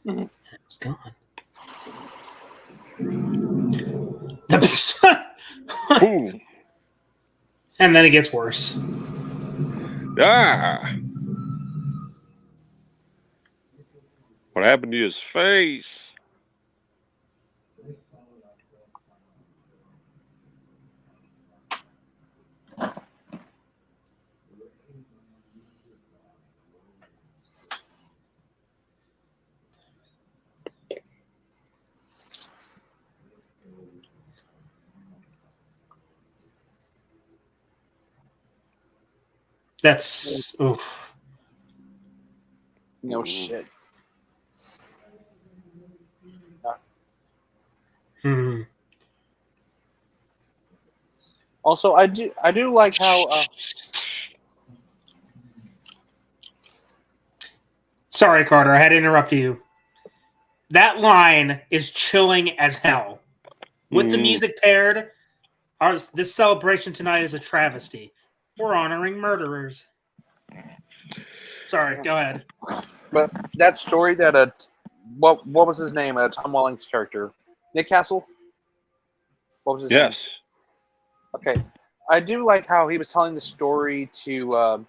It's gone. Boom. And then it gets worse. Ah. What happened to his face? That's oof. No shit. Hmm. Also, I do like how. Sorry, Carter. I had to interrupt you. That line is chilling as hell. With the music paired, this celebration tonight is a travesty. We're honoring murderers. Sorry, go ahead. But that story that what was his name? Tom Welling's character, Nick Castle. What was his name? Yes. Okay, I do like how he was telling the story to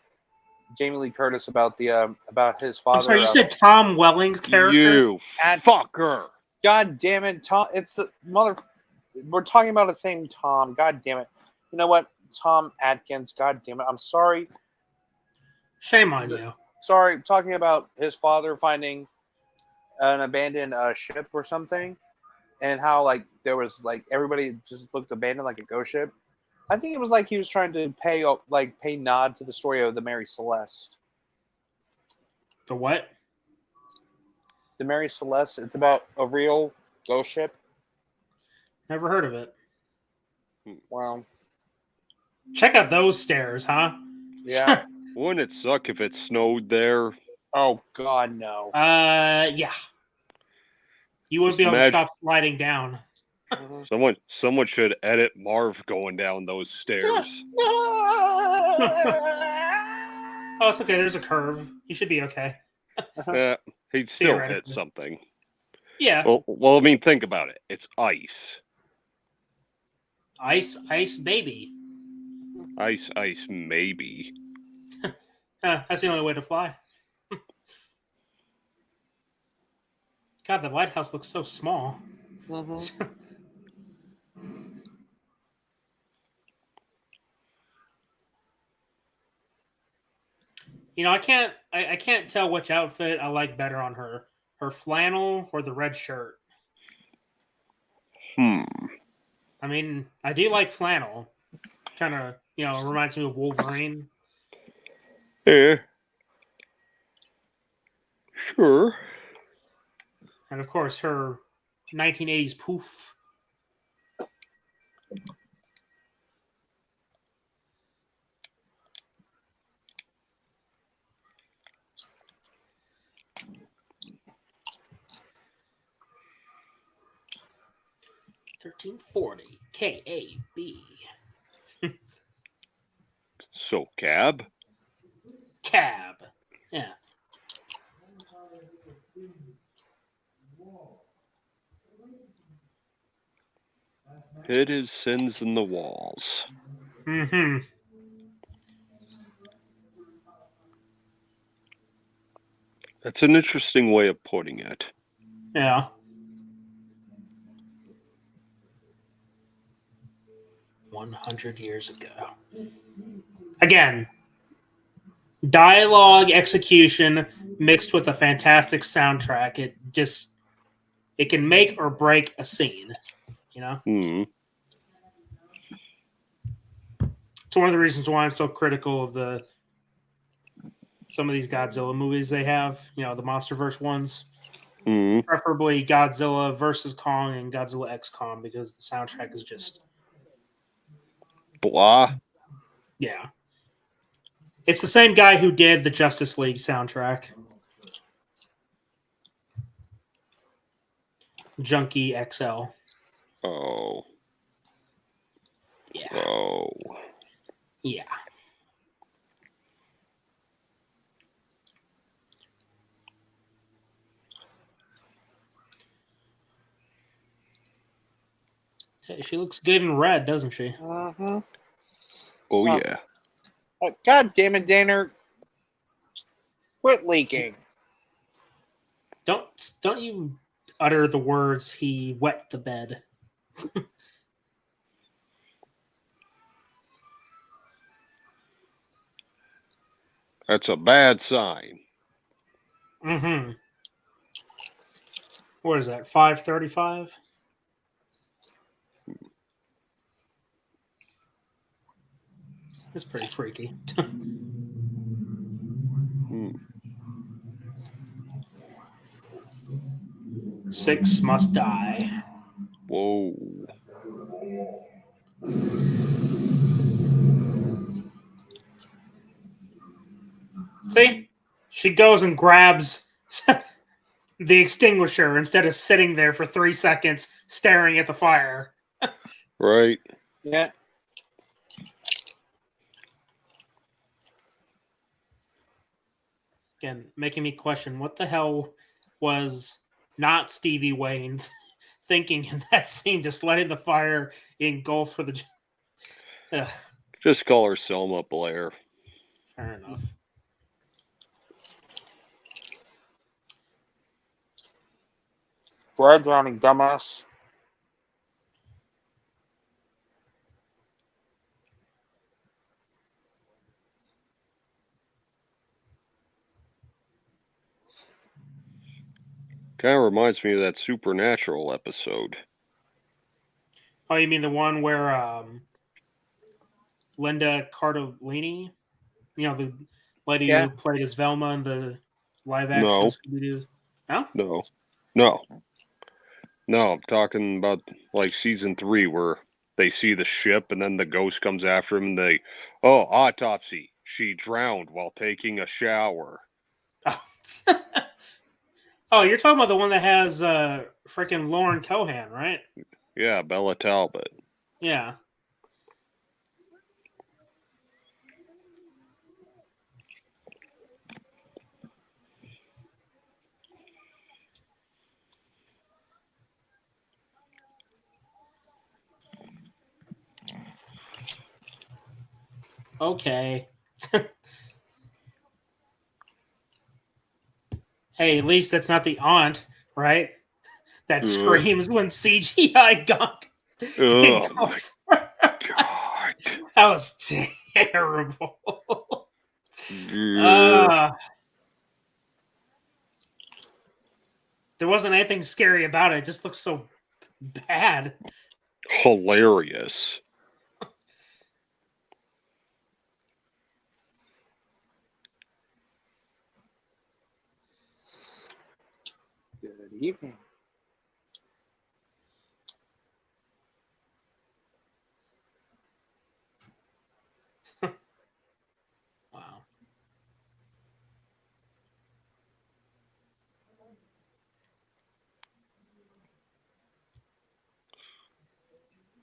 Jamie Lee Curtis about his father. I'm sorry, you said Tom Welling's character? You fucker. God damn it, Tom! It's the mother. We're talking about the same Tom. God damn it! You know what, Tom Atkins? God damn it! I'm sorry. Shame on you. Sorry, talking about his father finding an abandoned ship or something, and how like there was like everybody just looked abandoned like a ghost ship. I think it was like he was trying to pay nod to the story of the Mary Celeste. The what? The Mary Celeste. It's about a real ghost ship. Never heard of it. Wow. Check out those stairs, huh? Yeah. Wouldn't it suck if it snowed there? Oh God, no. Yeah. You wouldn't Just be able to imagine- stop sliding down. Someone should edit Marv going down those stairs. Oh, it's okay. There's a curve. You should be okay. He'd still hit Theoretically. something. Yeah. Well, I mean, think about it. It's ice. Ice, baby. Ice, maybe. That's the only way to fly. God, the lighthouse looks so small. Mm-hmm. You know, I can't tell which outfit I like better on her. Her flannel or the red shirt. I mean, I do like flannel. Kind of, reminds me of Wolverine. Yeah. Sure. And of course, her 1980s poof. $13.40 KAB. So, cab? Cab. Yeah. Hid his sins in the walls. Mm-hmm. That's an interesting way of putting it. Yeah. 100 years ago. Again, dialogue execution mixed with a fantastic soundtrack. It can make or break a scene. It's one of the reasons why I'm so critical of some of these Godzilla movies they have. The MonsterVerse ones. Preferably Godzilla versus Kong and Godzilla X Kong, because the soundtrack is just blah. Yeah. It's the same guy who did the Justice League soundtrack. Junkie XL. Oh. Yeah. Oh. Yeah. Hey, she looks good in red, doesn't she? Mm-hmm. Oh yeah. God damn it, Danner! Quit leaking. Don't you utter the words "he wet the bed." That's a bad sign. Mm-hmm. What is that? 5:35. It's pretty freaky. Hmm. 6 must die. Whoa. See? She goes and grabs the extinguisher instead of sitting there for 3 seconds staring at the fire. Right. Yeah. Again, making me question what the hell was not Stevie Wayne thinking in that scene, just letting the fire engulf for the. Ugh, Just call her Selma Blair. fair enough. Brad drowning, dumbass. Kind of reminds me of that Supernatural episode. Oh, you mean the one where Linda Cardellini, the lady Yeah. who played as Velma in the live action No. Scooby-Doo? No? No. I'm talking about like season 3 where they see the ship and then the ghost comes after him and autopsy. She drowned while taking a shower. Oh. Oh, you're talking about the one that has freaking Lauren Cohan, right? Yeah, Bella Talbot. Yeah. Okay. Hey, at least that's not the aunt, right? That Ugh. screams when CGI gunk. Oh my god. That was terrible. Yeah. There wasn't anything scary about it. It just looks so bad. Hilarious. Good evening. Wow.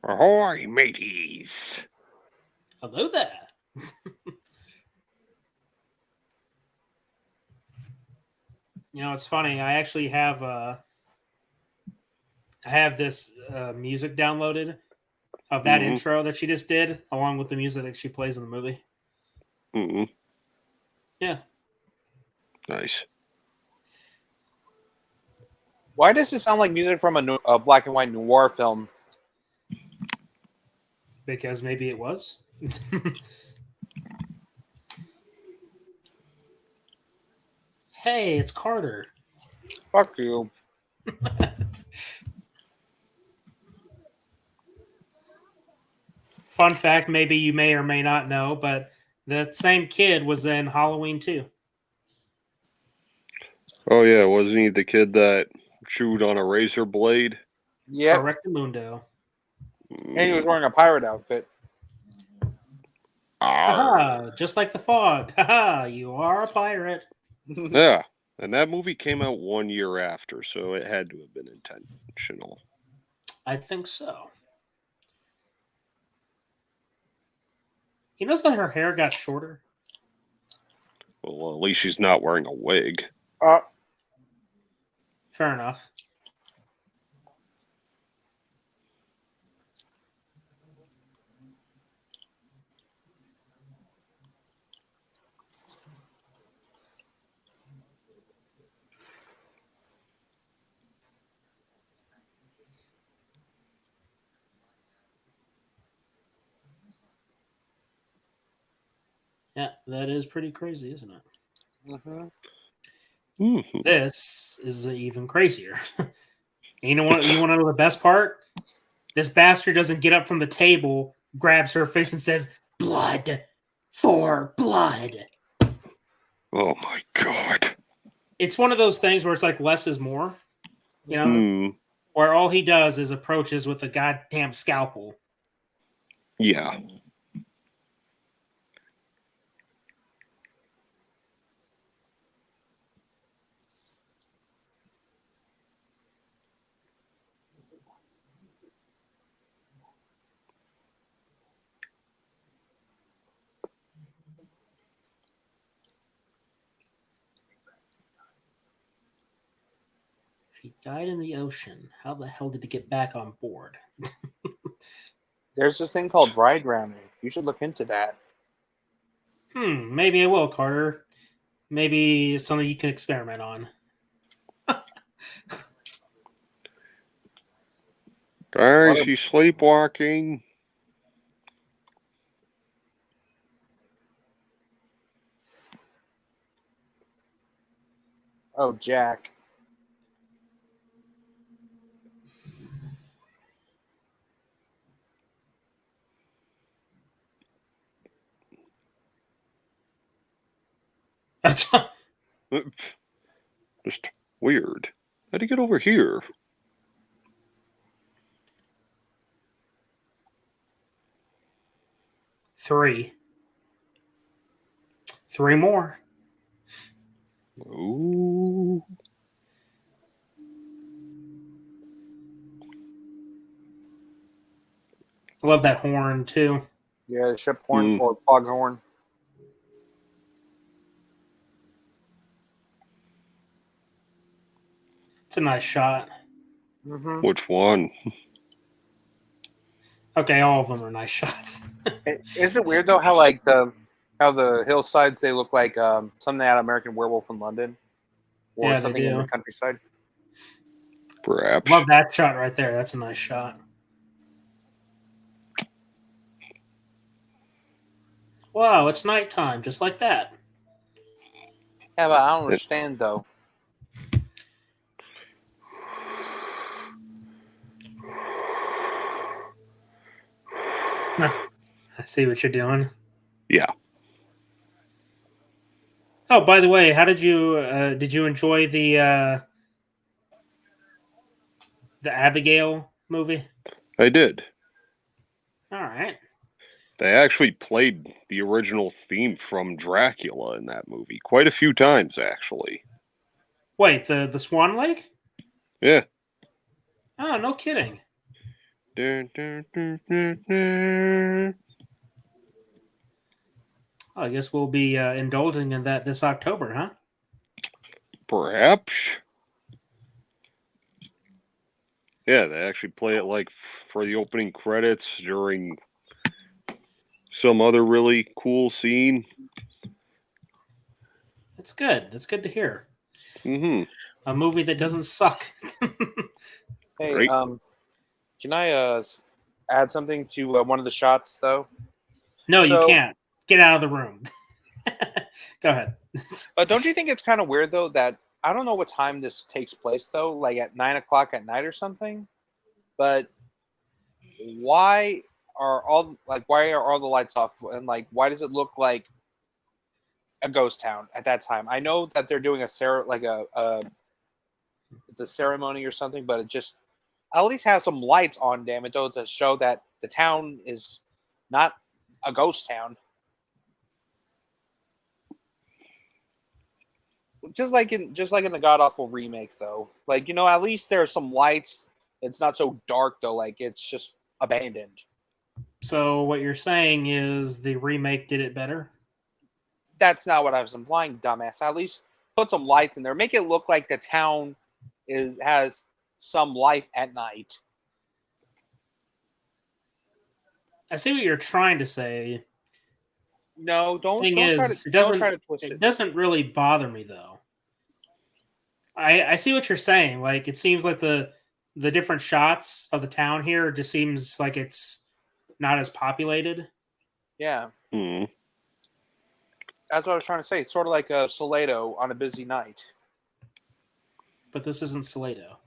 Ahoy, mateys. Hello there. It's funny. I actually have this music downloaded of that intro that she just did, along with the music that she plays in the movie. Mm-hmm. Yeah. Nice. Why does it sound like music from a black and white noir film? Because maybe it was. Hey, it's Carter. Fuck you. Fun fact, maybe you may or may not know, but the same kid was in Halloween 2. Oh yeah, wasn't he the kid that chewed on a razor blade? Yep. Correctamundo. And he was wearing a pirate outfit. Haha, just like the fog. Haha, you are a pirate. Yeah, and that movie came out 1 year after, so it had to have been intentional. I think so. You notice that her hair got shorter? Well, at least she's not wearing a wig. Fair enough. Yeah, that is pretty crazy, isn't it? Mm-hmm. Mhm. This is even crazier. You want to know the best part? This bastard doesn't get up from the table, grabs her face, and says, "Blood for blood." Oh my god. It's one of those things where it's like less is more, you know, Hmm. where all he does is approaches with a goddamn scalpel. Yeah. If he died in the ocean, how the hell did he get back on board? There's this thing called dry drowning. You should look into that. Maybe I will, Carter. Maybe it's something you can experiment on. Is she sleepwalking? Oh, Jack. Just weird. How'd he get over here? Three more. Ooh. I love that horn too. Yeah, the ship horn or foghorn. It's a nice shot. Mm-hmm. Which one? Okay, all of them are nice shots. Is it weird though how like how the hillsides they look like something out of American Werewolf in London or Yeah, they something in the do. countryside? Perhaps. Love that shot right there. That's a nice shot. Wow, it's nighttime, just like that. Yeah, but I don't understand though. I see what you're doing. Yeah. Oh, by the way, how did you enjoy the Abigail movie? I did. All right. They actually played the original theme from Dracula in that movie quite a few times, actually. Wait, the Swan Lake? Yeah. Oh, no kidding. Dun, dun, dun, dun, dun. Oh, I guess we'll be indulging in that this October, huh? Perhaps. Yeah, they actually play it like for the opening credits during some other really cool scene. That's good. That's good to hear. Mm-hmm. A movie that doesn't suck. Hey, Right? can I add something to one of the shots though? No, you So, can't. Get out of the room. Go ahead. don't you think it's kind of weird though that I don't know what time this takes place though, like at 9 o'clock at night or something, but why why are all the lights off and like why does it look like a ghost town at that time? I know that they're doing it's a ceremony or something, but it just at least have some lights on, damn it, though, to show that the town is not a ghost town. Just like in the God Awful remake, though. Like, at least there's some lights. It's not so dark though, like it's just abandoned. So what you're saying is the remake did it better? That's not what I was implying, dumbass. At least put some lights in there. Make it look like the town has some life at night. I see what you're trying to say. No, don't Thing don't try is, to don't try to twist it it. doesn't really bother me though. I see what you're saying. Like it seems like the different shots of the town here just seems like it's not as populated. Yeah. Mm. That's what I was trying to say. Sort of like a Salado on a busy night. But this isn't Salado.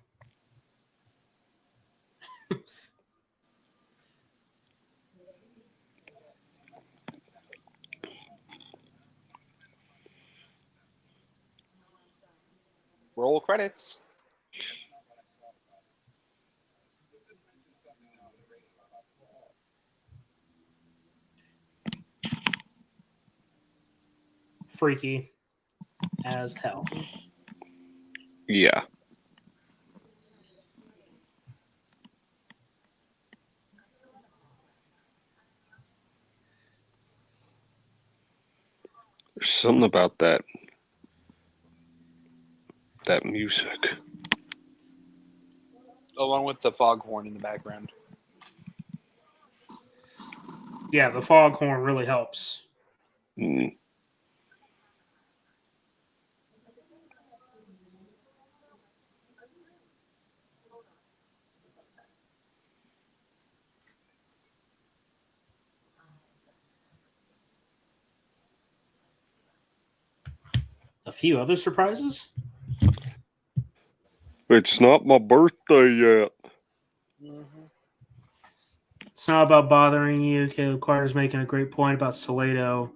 Roll credits. Freaky as hell. Yeah. There's something about that music. Along with the foghorn in the background. Yeah, the foghorn really helps. Mm. A few other surprises? It's not my birthday yet. Mm-hmm. It's not about bothering you. Caleb Carter's making a great point about Salado.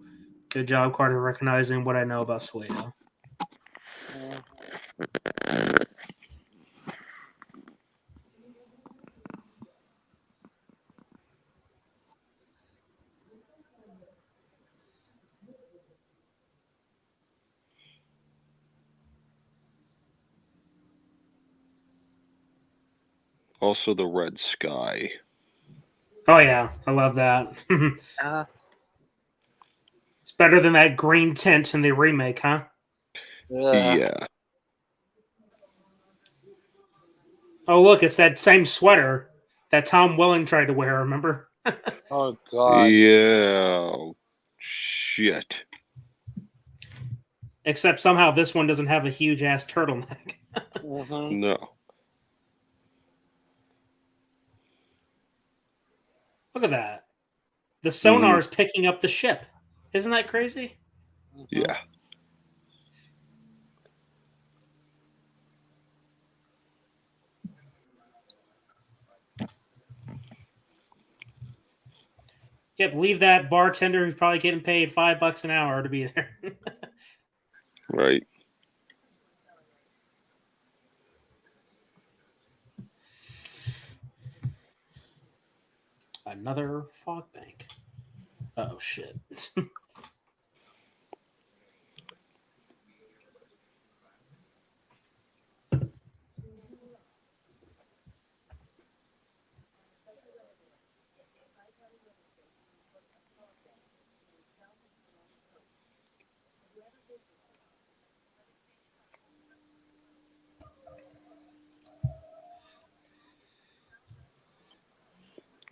Good job, Carter, recognizing what I know about Salado. Also, the red sky. Oh, yeah. I love that. It's better than that green tint in the remake, huh? Yeah. Oh, look, it's that same sweater that Tom Welling tried to wear, remember? Oh, God. Yeah. Shit. Except somehow this one doesn't have a huge-ass turtleneck. Mm-hmm. No. Look at that. The sonar is picking up the ship. Isn't that crazy? Yeah. Yep, leave that bartender who's probably getting paid $5 an hour to be there. Right. Another fog bank. Oh shit.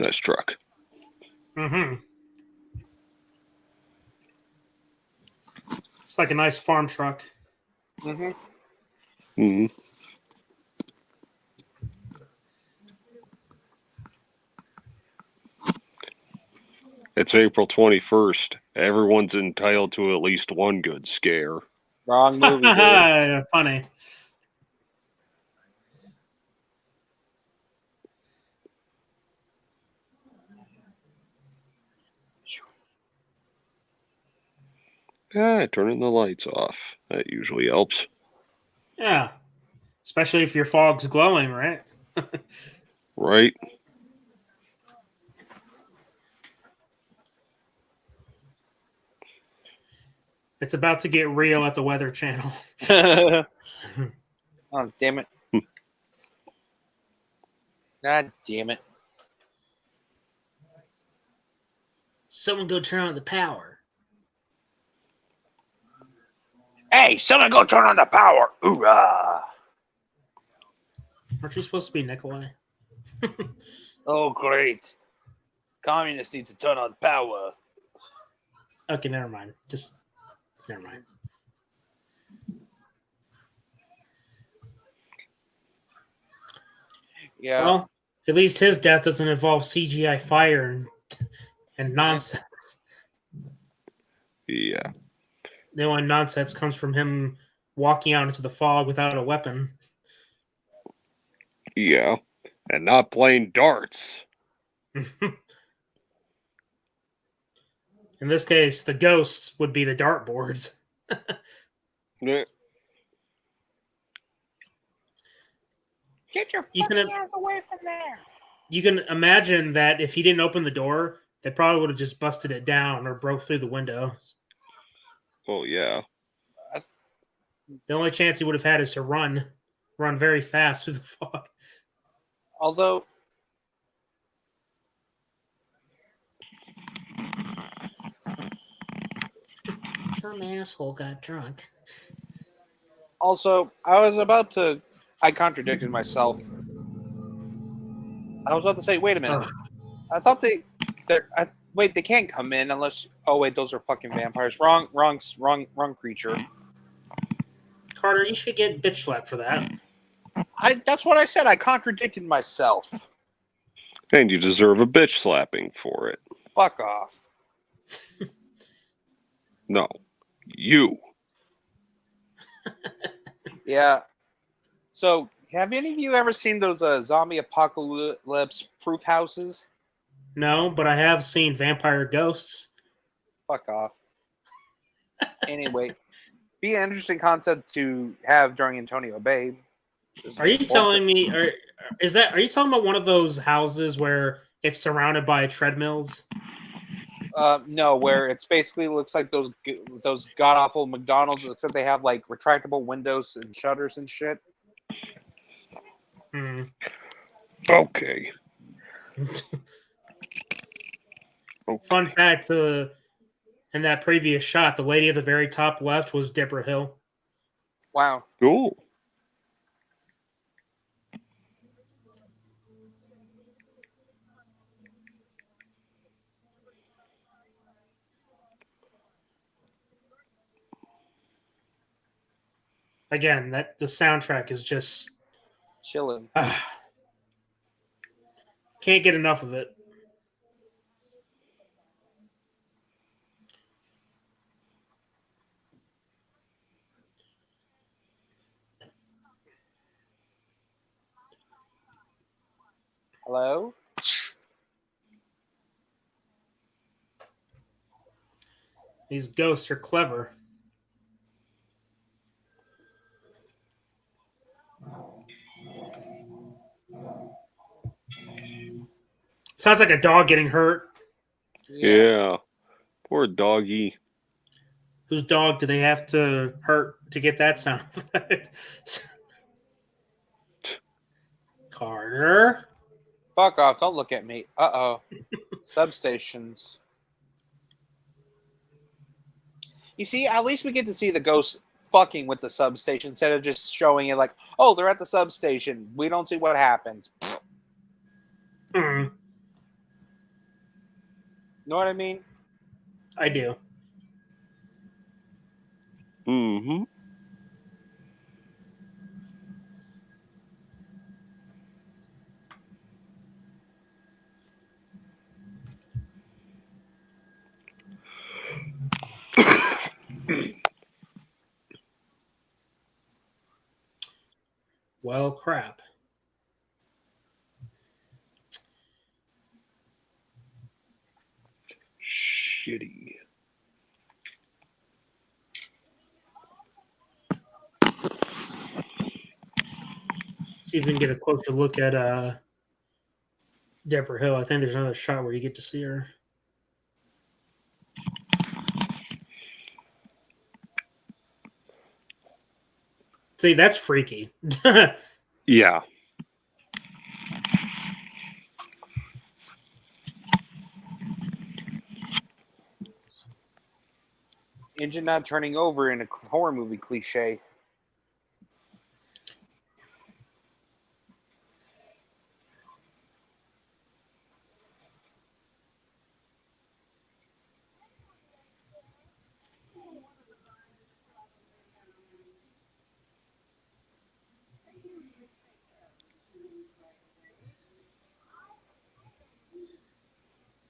Nice truck. Mm-hmm. It's like a nice farm truck. Mm-hmm. Mm-hmm. It's April 21st. Everyone's entitled to at least one good scare. Wrong movie, dude. Funny. Turning the lights off. That usually helps. Yeah. Especially if your fog's glowing, right? Right? It's about to get real at the Weather Channel. Oh, damn it. God damn it. Someone go turn on the power. Hey, someone go turn on the power. Hoorah. Aren't you supposed to be Nikolai? Oh, great. Communists need to turn on power. Okay, never mind. Never mind. Yeah. Well, at least his death doesn't involve CGI fire and nonsense. Yeah. The only nonsense comes from him walking out into the fog without a weapon. Yeah. And not playing darts. In this case, the ghosts would be the dartboards. Yeah. Get your You can- fucking ass away from there. You can imagine that if he didn't open the door, they probably would have just busted it down or broke through the window. Oh, yeah. The only chance he would have had is to run very fast through the fog. Although, Some asshole got drunk. also, I contradicted myself. I was about to say, wait a minute. Ugh. I thought wait, they can't come in unless. Oh wait, those are fucking vampires. Wrong creature. Carter, you should get bitch slapped for that. That's what I said. I contradicted myself. And you deserve a bitch slapping for it. Fuck off. No. You. Yeah. So, have any of you ever seen those zombie apocalypse proof houses? No, but I have seen vampire ghosts. Fuck off. Anyway, be an interesting concept to have during Antonio Bay. Are you telling me? Are you talking about one of those houses where it's surrounded by treadmills? No, where it's basically looks like those god awful McDonald's, except they have like retractable windows and shutters and shit. Hmm. Okay. Fun fact: in that previous shot, the lady at the very top left was Deborah Hill. Wow. Cool. Again, the soundtrack is just Chilling. can't get enough of it. Hello? These ghosts are clever. Sounds like a dog getting hurt. Yeah. Poor doggy. Whose dog do they have to hurt to get that sound effect? Carter. Fuck off. Don't look at me. Uh-oh. Substations. You see, at least we get to see the ghosts fucking with the substation instead of just showing it like, oh, they're at the substation. We don't see what happens. Mm, Know what I mean? I do. Mm-hmm. Well, crap. Shitty. See if we can get a closer look at Deborah Hill. I think there's another shot where you get to see her. See, that's freaky. Yeah. Engine not turning over in a horror movie cliche.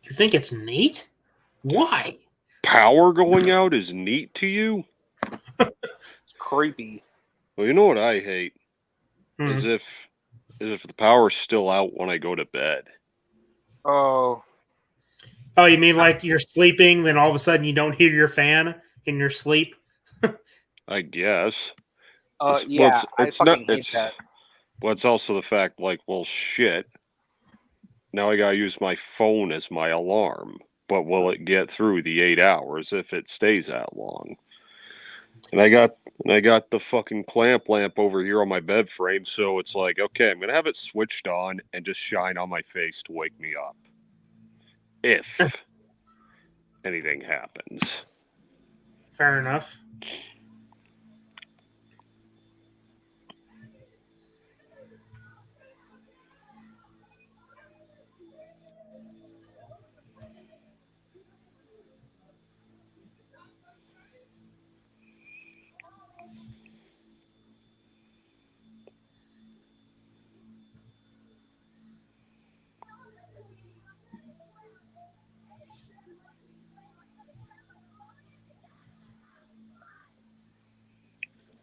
You think it's neat? Why? Power going out is neat to you? creepy. Well, you know what I hate is Hmm. if the power's still out when I go to bed. Oh, Oh, you mean like you're sleeping, then all of a sudden you don't hear your fan in your sleep? I guess. yeah, I fucking hate It's that. well, it's also the fact like, well, shit. Now I gotta use my phone as my alarm. But will it get through the 8 hours if it stays that long? And I got the fucking clamp lamp over here on my bed frame, so it's like, okay, I'm gonna have it switched on and just shine on my face to wake me up. If anything happens. Fair enough.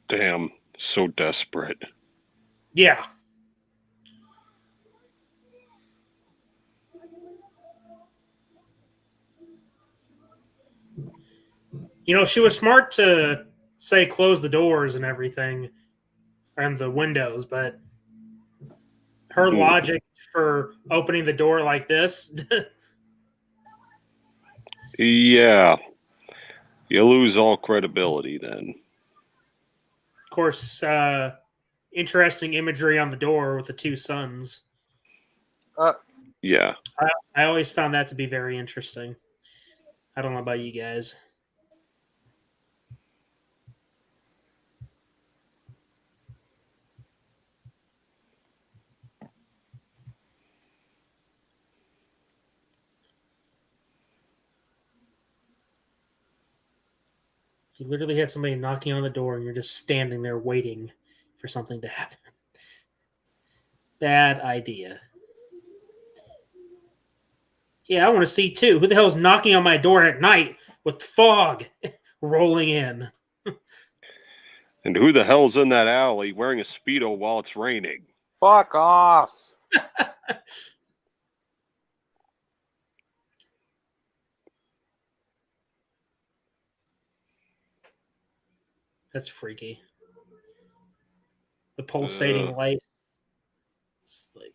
Damn, so desperate. Yeah. You know, she was smart to say close the doors and everything and the windows, but her Mm. logic for opening the door like this, Yeah, you lose all credibility then. of course, interesting imagery on the door with the two suns. Uh, Yeah. I always found that to be very interesting. I don't know about you guys. You literally had somebody knocking on the door and you're just standing there waiting for something to happen. Bad idea. Yeah, I want to see too. Who the hell's knocking on my door at night with fog rolling in? And who the hell's in that alley wearing a Speedo while it's raining? fuck off. That's freaky. The pulsating light. It's like,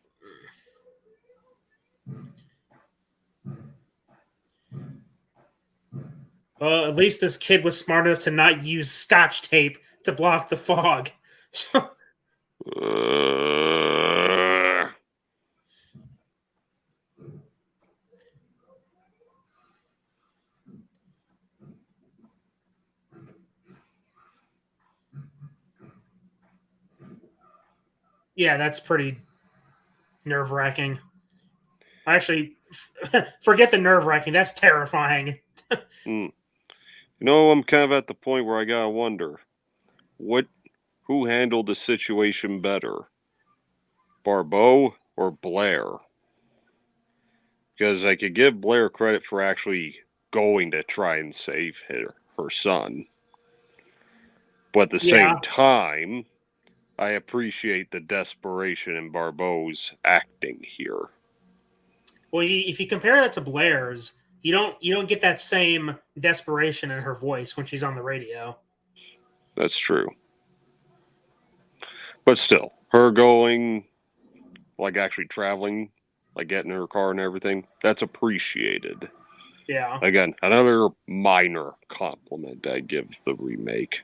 well, at least this kid was smart enough to not use scotch tape to block the fog. Uh, Yeah, that's pretty nerve wracking. Actually, forget the nerve wracking. That's terrifying. mm. You know, I'm kind of at the point where I gotta wonder what who handled the situation better, Barbeau or Blair? Because I could give Blair credit for actually going to try and save her son, but at the Yeah. same time, I appreciate the desperation in Barbeau's acting here. Well, if you compare that to Blair's, you don't get that same desperation in her voice when she's on the radio. That's true. But still, her going, like actually traveling, like getting in her car and everything, that's appreciated. Yeah. Again, another minor compliment I give the remake.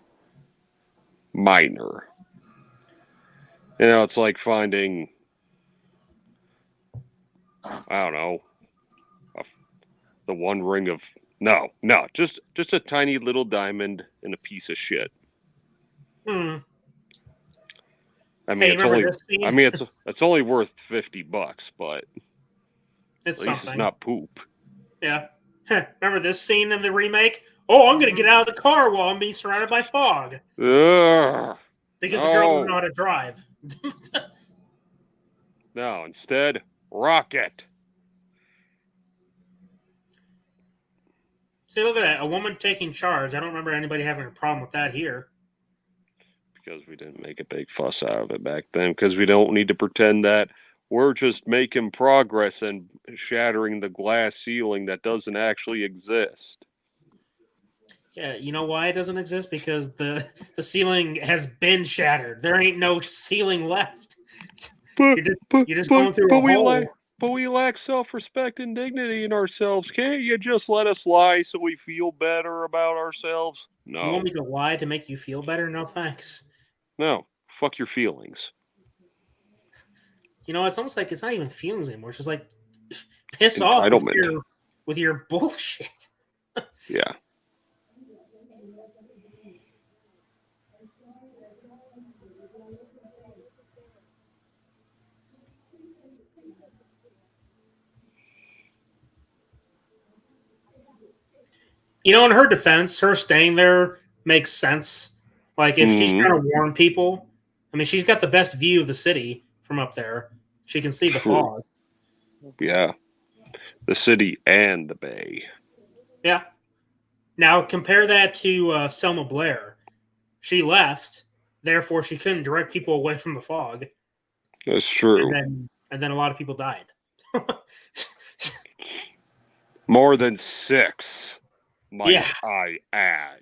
Minor. You know, it's like finding, I don't know, a, the one ring of no, just a tiny little diamond in a piece of shit. Hmm. I mean, Hey, you remember this scene? it's only worth $50, but It's at least it's something. not poop. Yeah. Remember this scene in the remake? Oh, I'm going to get out of the car while I'm being surrounded by fog. Ugh, Because the girl doesn't know no, how to drive. no. Instead, rocket. See, look at that. A woman taking charge. I don't remember anybody having a problem with that here. because we didn't make a big fuss out of it back then, because we don't need to pretend that we're just making progress and shattering the glass ceiling that doesn't actually exist. Yeah, you know why it doesn't exist? Because the ceiling has been shattered. There ain't no ceiling left. But You're just going through a hole. we lack self-respect and dignity in ourselves. Can't you just let us lie so we feel better about ourselves? No. You want me to lie to make you feel better? No thanks. No. Fuck your feelings. You know, it's almost like it's not even feelings anymore. It's just like piss off with your bullshit. Yeah. You know, in her defense, her staying there makes sense. Like, if she's Mhm. trying to warn people, I mean, she's got the best view of the city from up there. She can see the True. fog. Yeah. The city and the bay. Yeah. Now, compare that to Selma Blair. She left, therefore she couldn't direct people away from the fog. That's true. And then a lot of people died. More than 6, might I add.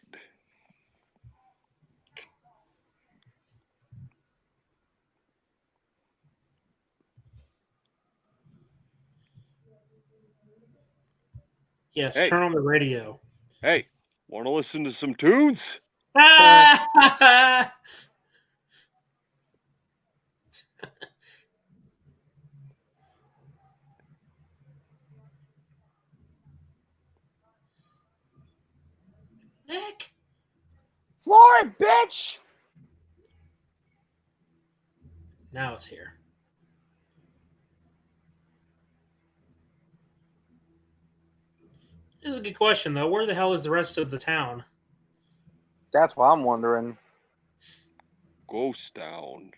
Yes, Hey. turn on the radio. Hey, want to listen to some tunes? Nick! Floor it, bitch! Now it's here. This is a good question, though. Where the hell is the rest of the town? That's what I'm wondering. Ghost Town.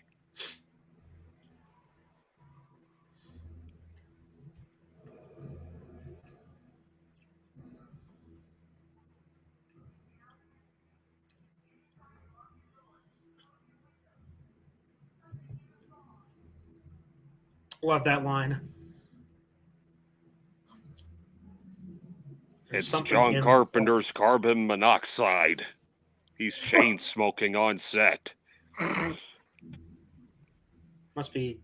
Love that line. There's It's something John in Carpenter's carbon monoxide. He's chain smoking on set. Must be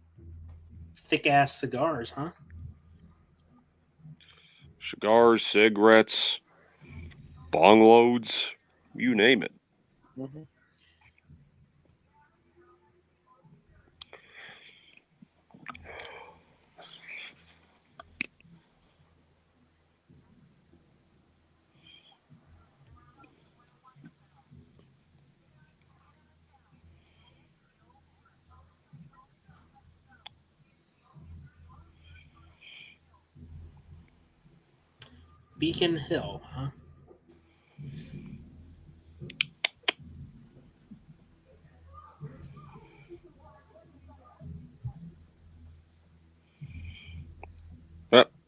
thick ass cigars, huh? Cigars, cigarettes, bong loads, you name it. Mm-hmm. Beacon Hill, huh?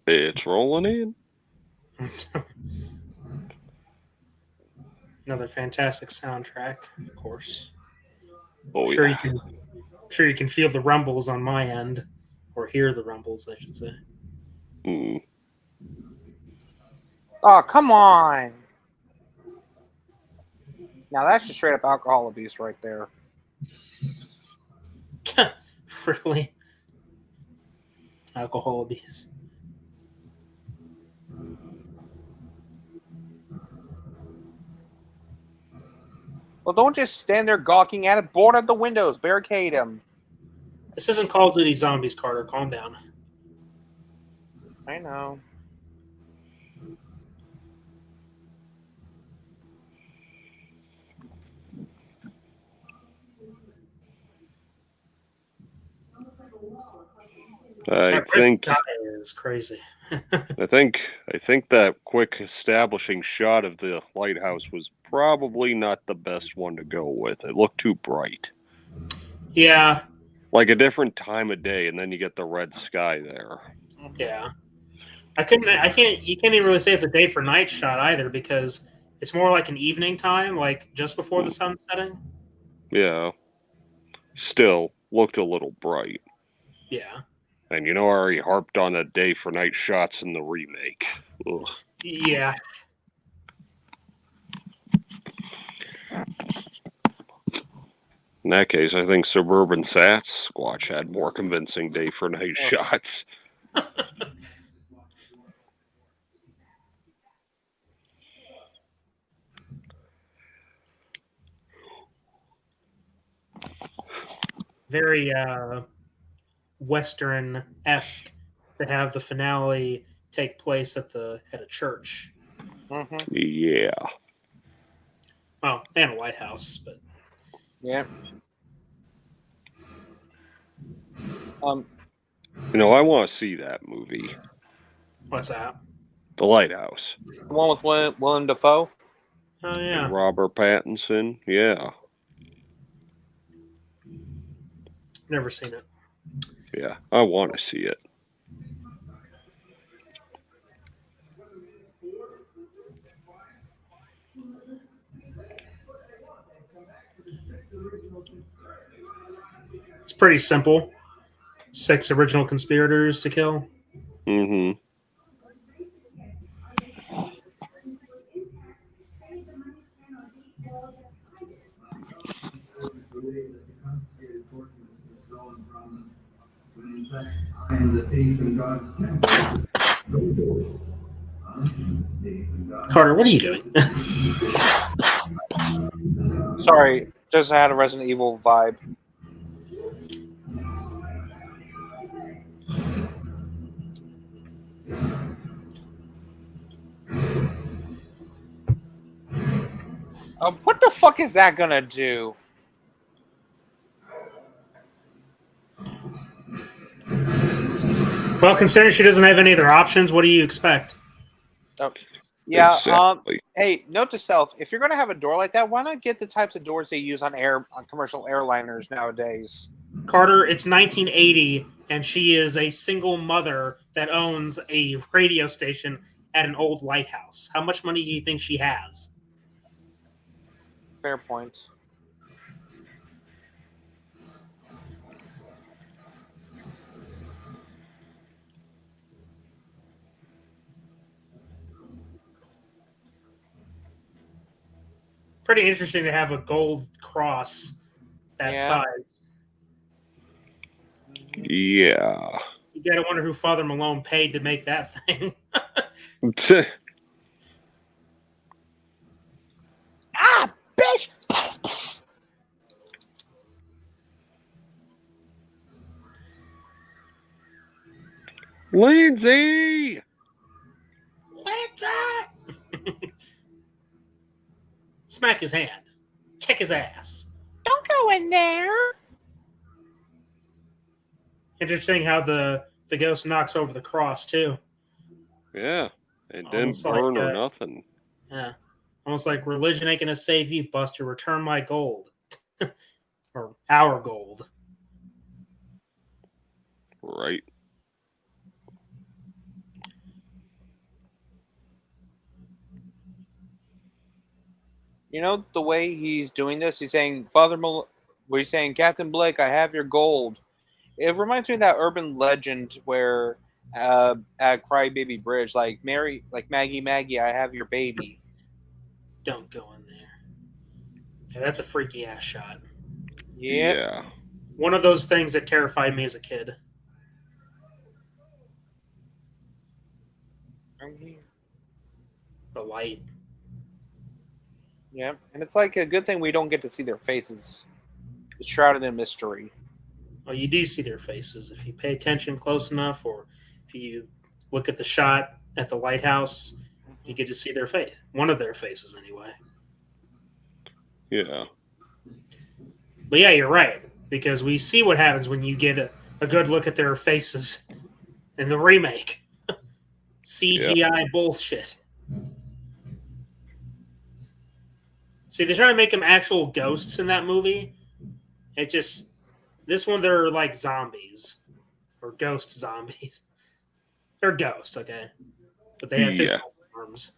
It's rolling in. Another fantastic soundtrack, of course. Oh, Sure, yeah. you can feel the rumbles on my end, or hear the rumbles, I should say. Mm. Oh, come on! Now that's just straight up alcohol abuse right there. Really? Alcohol abuse. Well, don't just stand there gawking at it. Board up the windows. Barricade them. This isn't Call of Duty Zombies, Carter. Calm down. I know. I think That is crazy. I think that quick establishing shot of the lighthouse was probably not the best one to go with. It looked too bright. Yeah. Like a different time of day, and then you get the red sky there. Yeah. You can't even really say it's a day for night shot either, because it's more like an evening time, like just before the sun setting. Yeah. still looked a little bright. Yeah. And I already harped on a day for night shots in the remake. Ugh. Yeah. In that case, I think Suburban Sasquatch had more convincing day for night shots. Very Western-esque to have the finale take place at a church. Mm-hmm. Yeah. Oh, and a White House, but Yeah. I want to see that movie. what's that? The Lighthouse. The one with Willem Dafoe. Oh yeah. And Robert Pattinson. Yeah. Never seen it. Yeah. I want to see it. It's pretty simple. 6 original conspirators to kill. Mm-hmm. Carter, what are you doing? Sorry, just had a Resident Evil vibe. What the fuck is that gonna do? Well, considering she doesn't have any other options, what do you expect? Oh, yeah. Exactly. Hey, note to self: if you're gonna have a door like that, why not get the types of doors they use on commercial airliners nowadays? Carter, it's 1980, and she is a single mother that owns a radio station at an old lighthouse. How much money do you think she has? Fair point. Pretty interesting to have a gold cross that size. Yeah. You gotta wonder who Father Malone paid to make that thing. Ah, bitch! Lindsay! Smack his hand. Kick his ass. Don't go in there. Interesting how the ghost knocks over the cross, too. Yeah. It didn't Almost burn like, or nothing. Yeah. Almost like religion ain't gonna save you, Buster. Return my gold. Or our gold. Right. You know the way he's doing this? He's saying, where he's saying, Captain Blake, I have your gold. It reminds me of that urban legend where at Crybaby Bridge, like Maggie, I have your baby. Don't go in there. Yeah, that's a freaky ass shot. Yep. Yeah. One of those things that terrified me as a kid. The light. Yeah, and it's like a good thing we don't get to see their faces. It's shrouded in mystery. Well, you do see their faces if you pay attention close enough, or if you look at the shot at the lighthouse, you get to see their face. One of their faces, anyway. Yeah. But yeah, you're right, because we see what happens when you get a good look at their faces in the remake. CGI bullshit. See, they're trying to make them actual ghosts in that movie. It just this one they're like zombies or ghost zombies. They're ghosts, okay, but they have physical arms.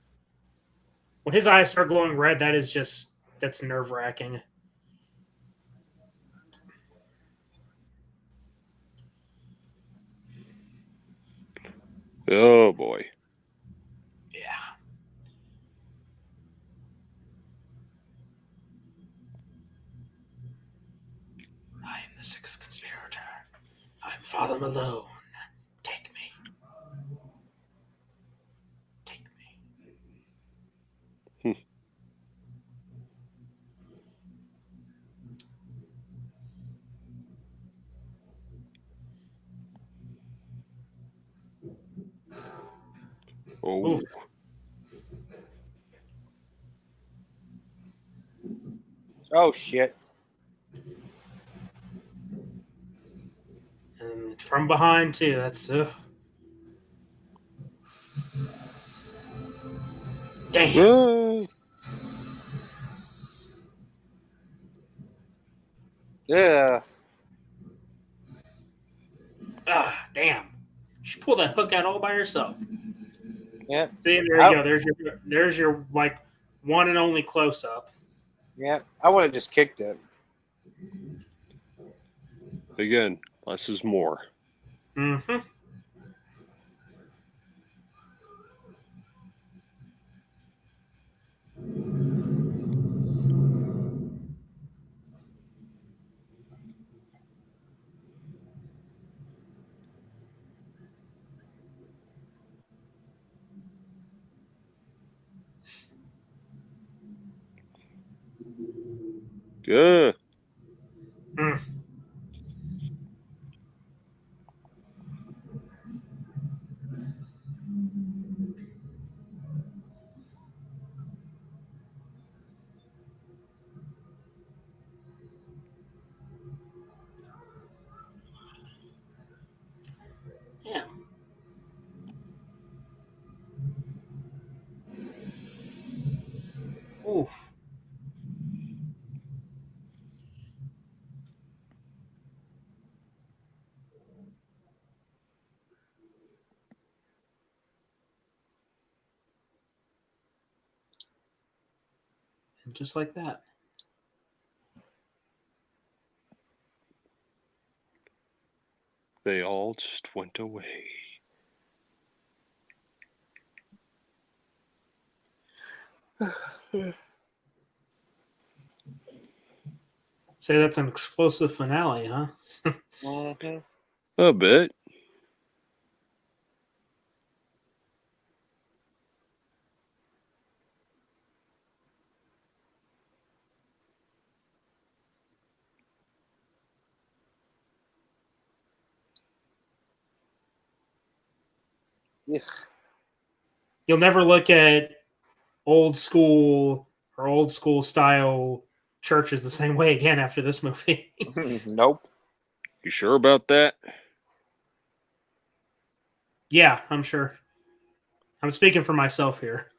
When his eyes start glowing red, that's nerve wracking. Oh boy. Yeah. I am the sixth conspirator. I'm Father Malone. Take me. Take me. Oh. Ooh. Oh shit! And from behind too. That's damn. Ah. Yeah. Ah, damn. She pulled that hook out all by herself. Yeah. See, there you go. There's your like one and only close up. Yeah. I would have just kicked it. Again, less is more. Mm-hmm. Good. Mm. Yeah. Oof. And just like that. They all just went away. Say that's an explosive finale, huh? Mm-hmm. A bit. Yeah. You'll never look at old school or old school style churches the same way again after this movie. Nope. You sure about that? Yeah, I'm sure. I'm speaking for myself here.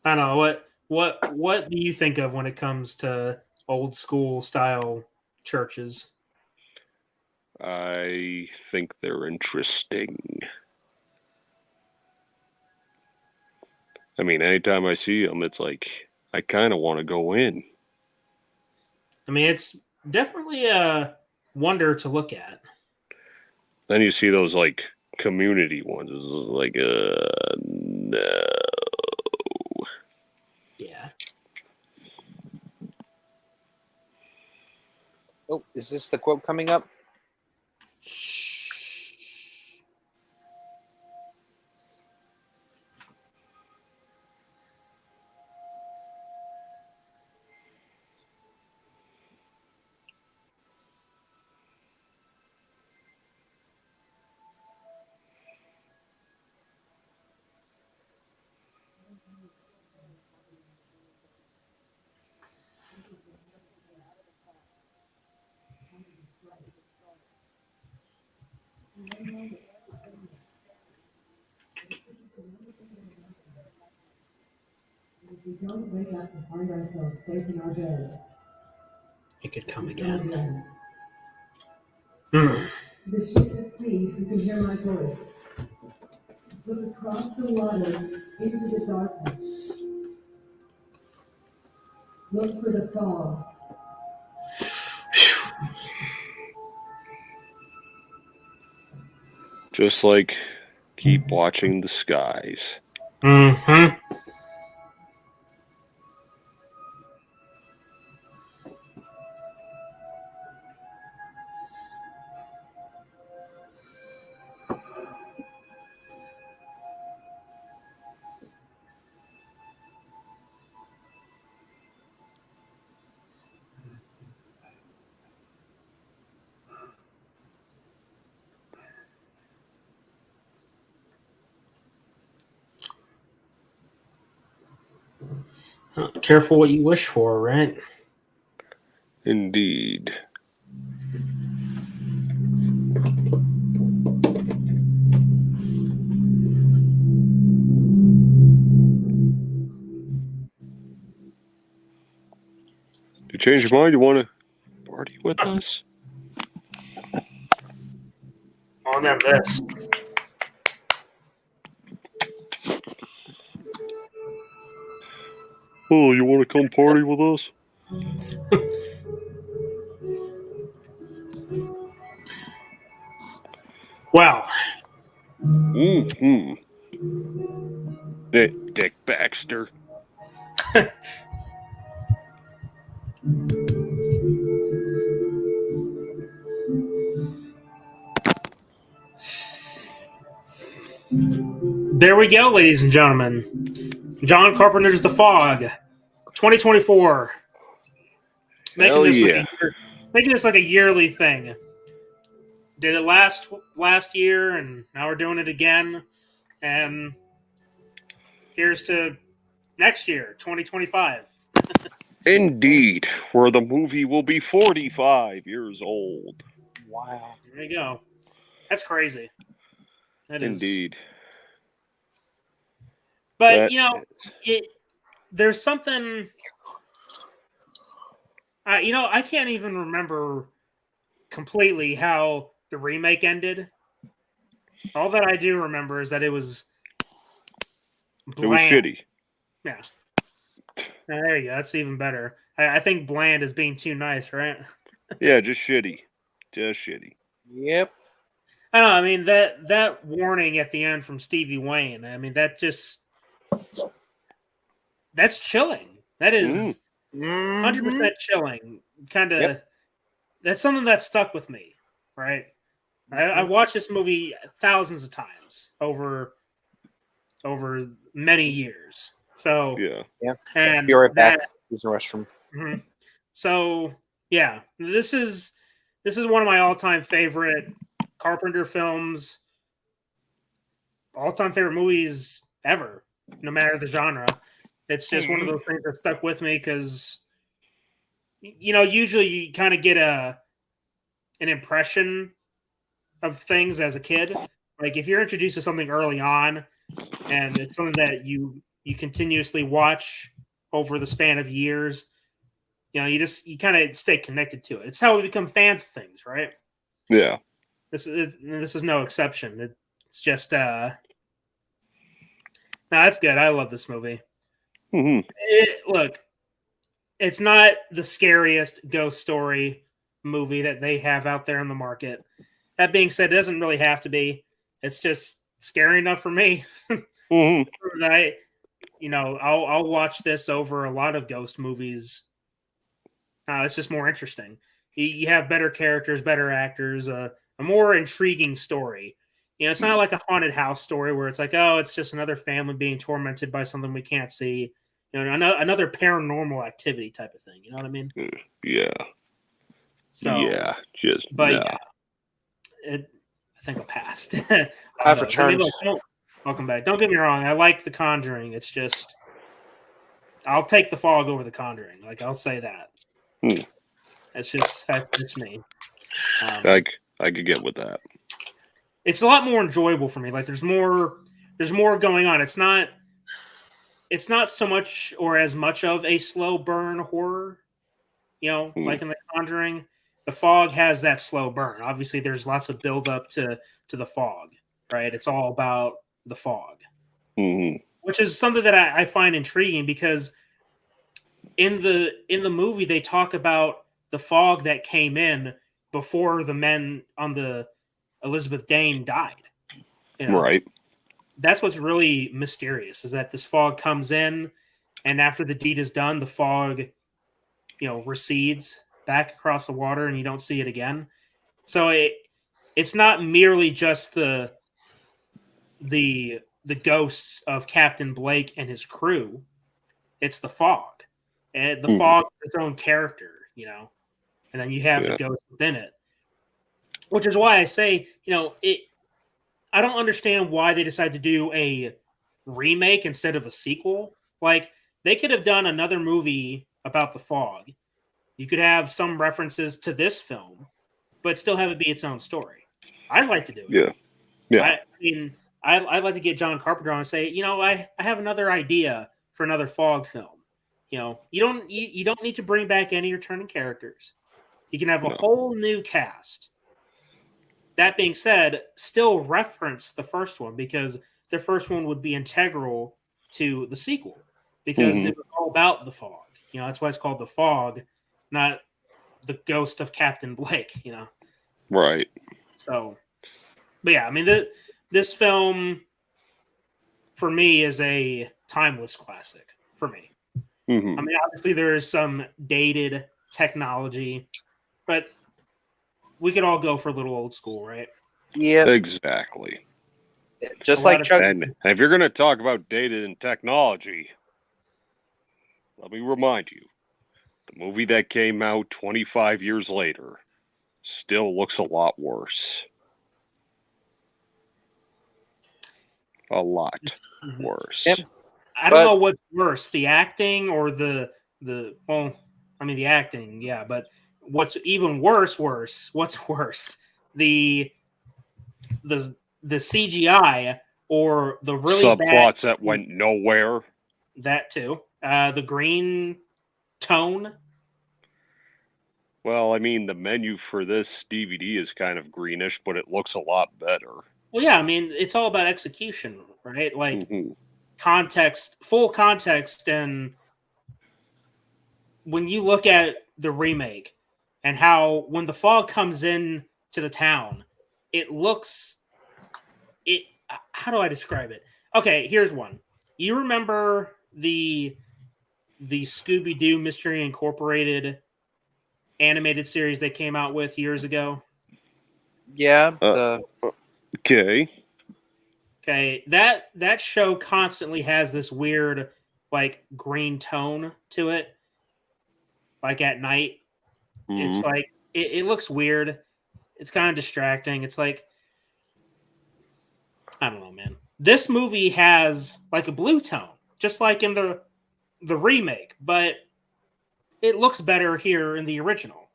I don't know what do you think of when it comes to old school style churches? I think they're interesting. I mean, anytime I see them, it's like I kind of want to go in. I mean, it's definitely a wonder to look at. Then you see those like community ones. It's like, no. Yeah. Oh, is this the quote coming up? If we don't wake up and find ourselves safe in our beds, It could come come again. again. Hmm. To the ships at sea who can hear my voice, look across the water into the darkness. Look for the fog. Just like keep watching the skies. Mm-hmm. Careful what you wish for, right? Indeed. You change your mind? You want to party with us? On that list. Oh, you want to come party with us? Wow. Mm-hmm. Hey, Dick Baxter. There we go, ladies and gentlemen. John Carpenter's The Fog, 2024. Hell yeah. Making this like a yearly thing. Did it last year, and now we're doing it again. And here's to next year, 2025. Indeed. Where the movie will be 45 years old. Wow. There you go. That's crazy. That is. Indeed. But That you know, there's something. I can't even remember completely how the remake ended. All that I do remember is that it was bland. It was shitty. Yeah. There you go. That's even better. I think bland is being too nice, right? Yeah, just shitty. Just shitty. Yep. I don't know. I mean, that warning at the end from Stevie Wayne, I mean, that's chilling. That is 100% chilling. Kind of, Yep. That's something that stuck with me, right? I watched this movie thousands of times over many years. So Yeah. Yeah. and Be right back. Use the restroom. Mhm. So yeah, this is one of my all-time favorite Carpenter films, all-time favorite movies ever, no matter the genre. It's just one of those things that stuck with me because usually you kind of get an impression of things as a kid. Like if you're introduced to something early on and it's something that you continuously watch over the span of years, you kind of stay connected to it. It's how we become fans of things, right? Yeah. This is no exception. It's just no, that's good. I love this movie. Mm-hmm. Look, it's not the scariest ghost story movie that they have out there in the market. That being said, it doesn't really have to be. It's just scary enough for me. Mm-hmm. I'll watch this over a lot of ghost movies. It's just more interesting. You have better characters, better actors, a more intriguing story. It's not like a haunted house story where it's like, oh, it's just another family being tormented by something we can't see. Another paranormal activity type of thing. You know what I mean? Yeah. So, yeah. Just but no. yeah, I think I'll pass. I've returned. Welcome back. Don't get me wrong. I like The Conjuring. It's just, I'll take The Fog over The Conjuring. Like, I'll say that. That's me. I could get with that. It's a lot more enjoyable for me. Like, there's more going on. It's not so much or as much of a slow burn horror, like in The Conjuring. The Fog has that slow burn. Obviously, there's lots of build up to the fog, right? It's all about the fog, which is something that I find intriguing because in the movie they talk about the fog that came in before the men on the Elizabeth Dane died. You know? Right. That's what's really mysterious, is that this fog comes in, and after the deed is done, the fog, recedes back across the water, and you don't see it again. So it's not merely just the ghosts of Captain Blake and his crew. It's the fog, and the fog is its own character, and then you have the ghost within it, which is why I say, I don't understand why they decided to do a remake instead of a sequel. Like, they could have done another movie about the fog. You could have some references to this film, but still have it be its own story. I'd like to do it. Yeah. I'd like to get John Carpenter on and say, I have another idea for another fog film. You don't need to bring back any returning characters. You can have a whole new cast. That being said, still reference the first one, because the first one would be integral to the sequel, because it was all about the fog. That's why it's called The Fog, not the ghost of Captain Blake, Right. So, but yeah, I mean, this film for me is a timeless classic for me. I mean, obviously there is some dated technology, but we could all go for a little old school, right? Yeah, Exactly. just like Chuck. And if you're going to talk about data and technology, let me remind you, the movie that came out 25 years later still looks a lot worse. A lot worse. Yep. I don't know what's worse, the acting or the well, I mean the acting, yeah, but what's even worse? What's worse? The CGI or the really subplots bad that went nowhere. That too. The green tone. Well, I mean, the menu for this DVD is kind of greenish, but it looks a lot better. Well, yeah, I mean, it's all about execution, right? Like context, full context, and when you look at the remake and how when the fog comes in to the town, it looks how do I describe it? Okay, here's one. You remember the Scooby-Doo Mystery Incorporated animated series they came out with years ago? Yeah. Okay. Okay, that show constantly has this weird, like, green tone to it. Like at night, it's like it looks weird. It's kind of distracting. It's like, I don't know, man. This movie has like a blue tone, just like in the remake, but it looks better here in the original.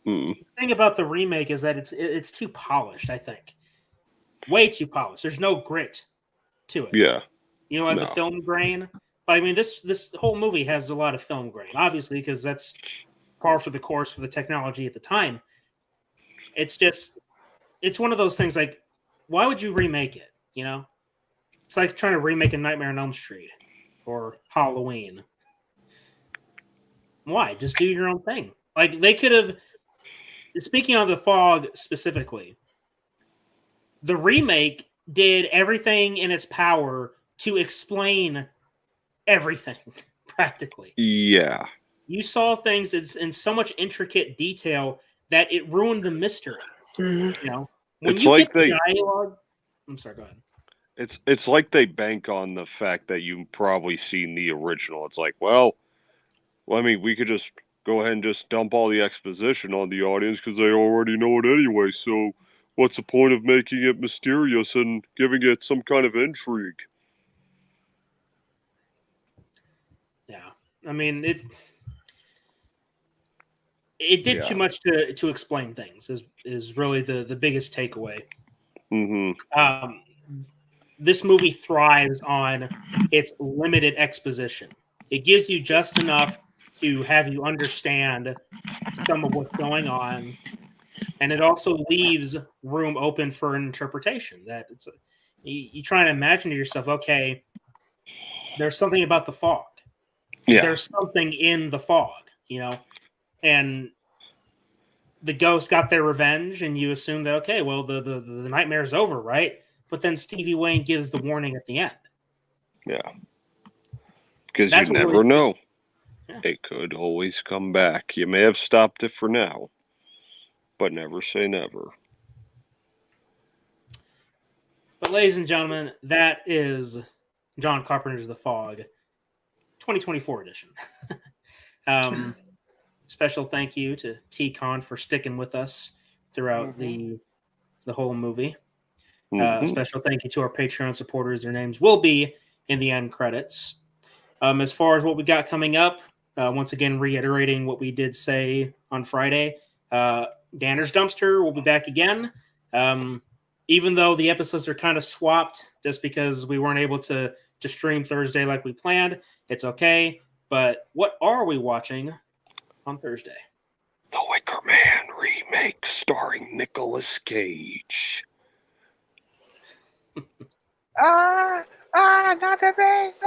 The thing about the remake is that it's too polished, I think. Way too polished. There's no grit to it. Yeah. Like the film grain. I mean, this whole movie has a lot of film grain, obviously, because that's par for the course for the technology at the time. It's just, it's one of those things like, why would you remake it? It's like trying to remake a Nightmare on Elm Street or Halloween. Why? Just do your own thing. Like, they could have, speaking of the fog specifically, the remake did everything in its power to explain everything, practically. Yeah. You saw things in so much intricate detail that it ruined the mystery. When it's you like get the dialogue... I'm sorry, go ahead. It's like they bank on the fact that you've probably seen the original. It's like, well, I mean, we could just go ahead and just dump all the exposition on the audience because they already know it anyway. So what's the point of making it mysterious and giving it some kind of intrigue? Yeah. I mean, it did too much to explain things is really the biggest takeaway. This movie thrives on its limited exposition. It gives you just enough to have you understand some of what's going on, and it also leaves room open for an interpretation. That you try and imagine to yourself, okay, there's something about the fog. there's something in the fog, you know, and the ghost got their revenge, and you assume that, okay, well, the nightmare's over, right? But then Stevie Wayne gives the warning at the end. Yeah. Because That's you what never really- know. Yeah. It could always come back. You may have stopped it for now, but never say never. But ladies and gentlemen, that is John Carpenter's The Fog, 2024 edition. Special thank you to T-Con for sticking with us throughout the whole movie. Special thank you to our Patreon supporters. Their names will be in the end credits. As far as what we got coming up, once again, reiterating what we did say on Friday, Danner's Dumpster will be back again. Even though the episodes are kind of swapped just because we weren't able to stream Thursday like we planned, it's okay. But what are we watching on Thursday? The Wicker Man remake starring Nicolas Cage. Not the base.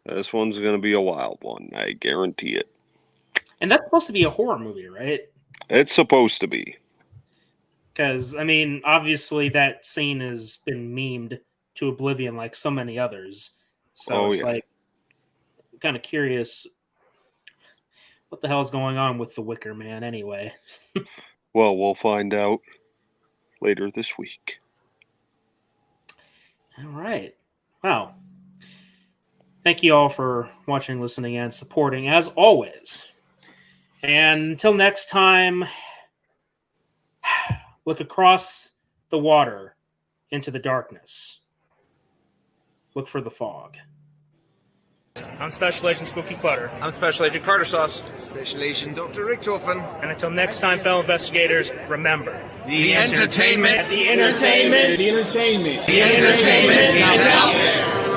This one's gonna be a wild one. I guarantee it. And that's supposed to be a horror movie, right? It's supposed to be. Because, I mean, obviously that scene has been memed to oblivion like so many others. So it's like, I'm kind of curious what the hell is going on with the Wicker Man anyway. Well, we'll find out later this week. All right. Wow. Thank you all for watching, listening, and supporting as always. And until next time, look across the water into the darkness. Look for the fog. I'm Special Agent Spooky Clutter. I'm Special Agent Carter Sauce. Special Agent Dr. Richtofen. And until next time, fellow investigators, remember... The entertainment is out there.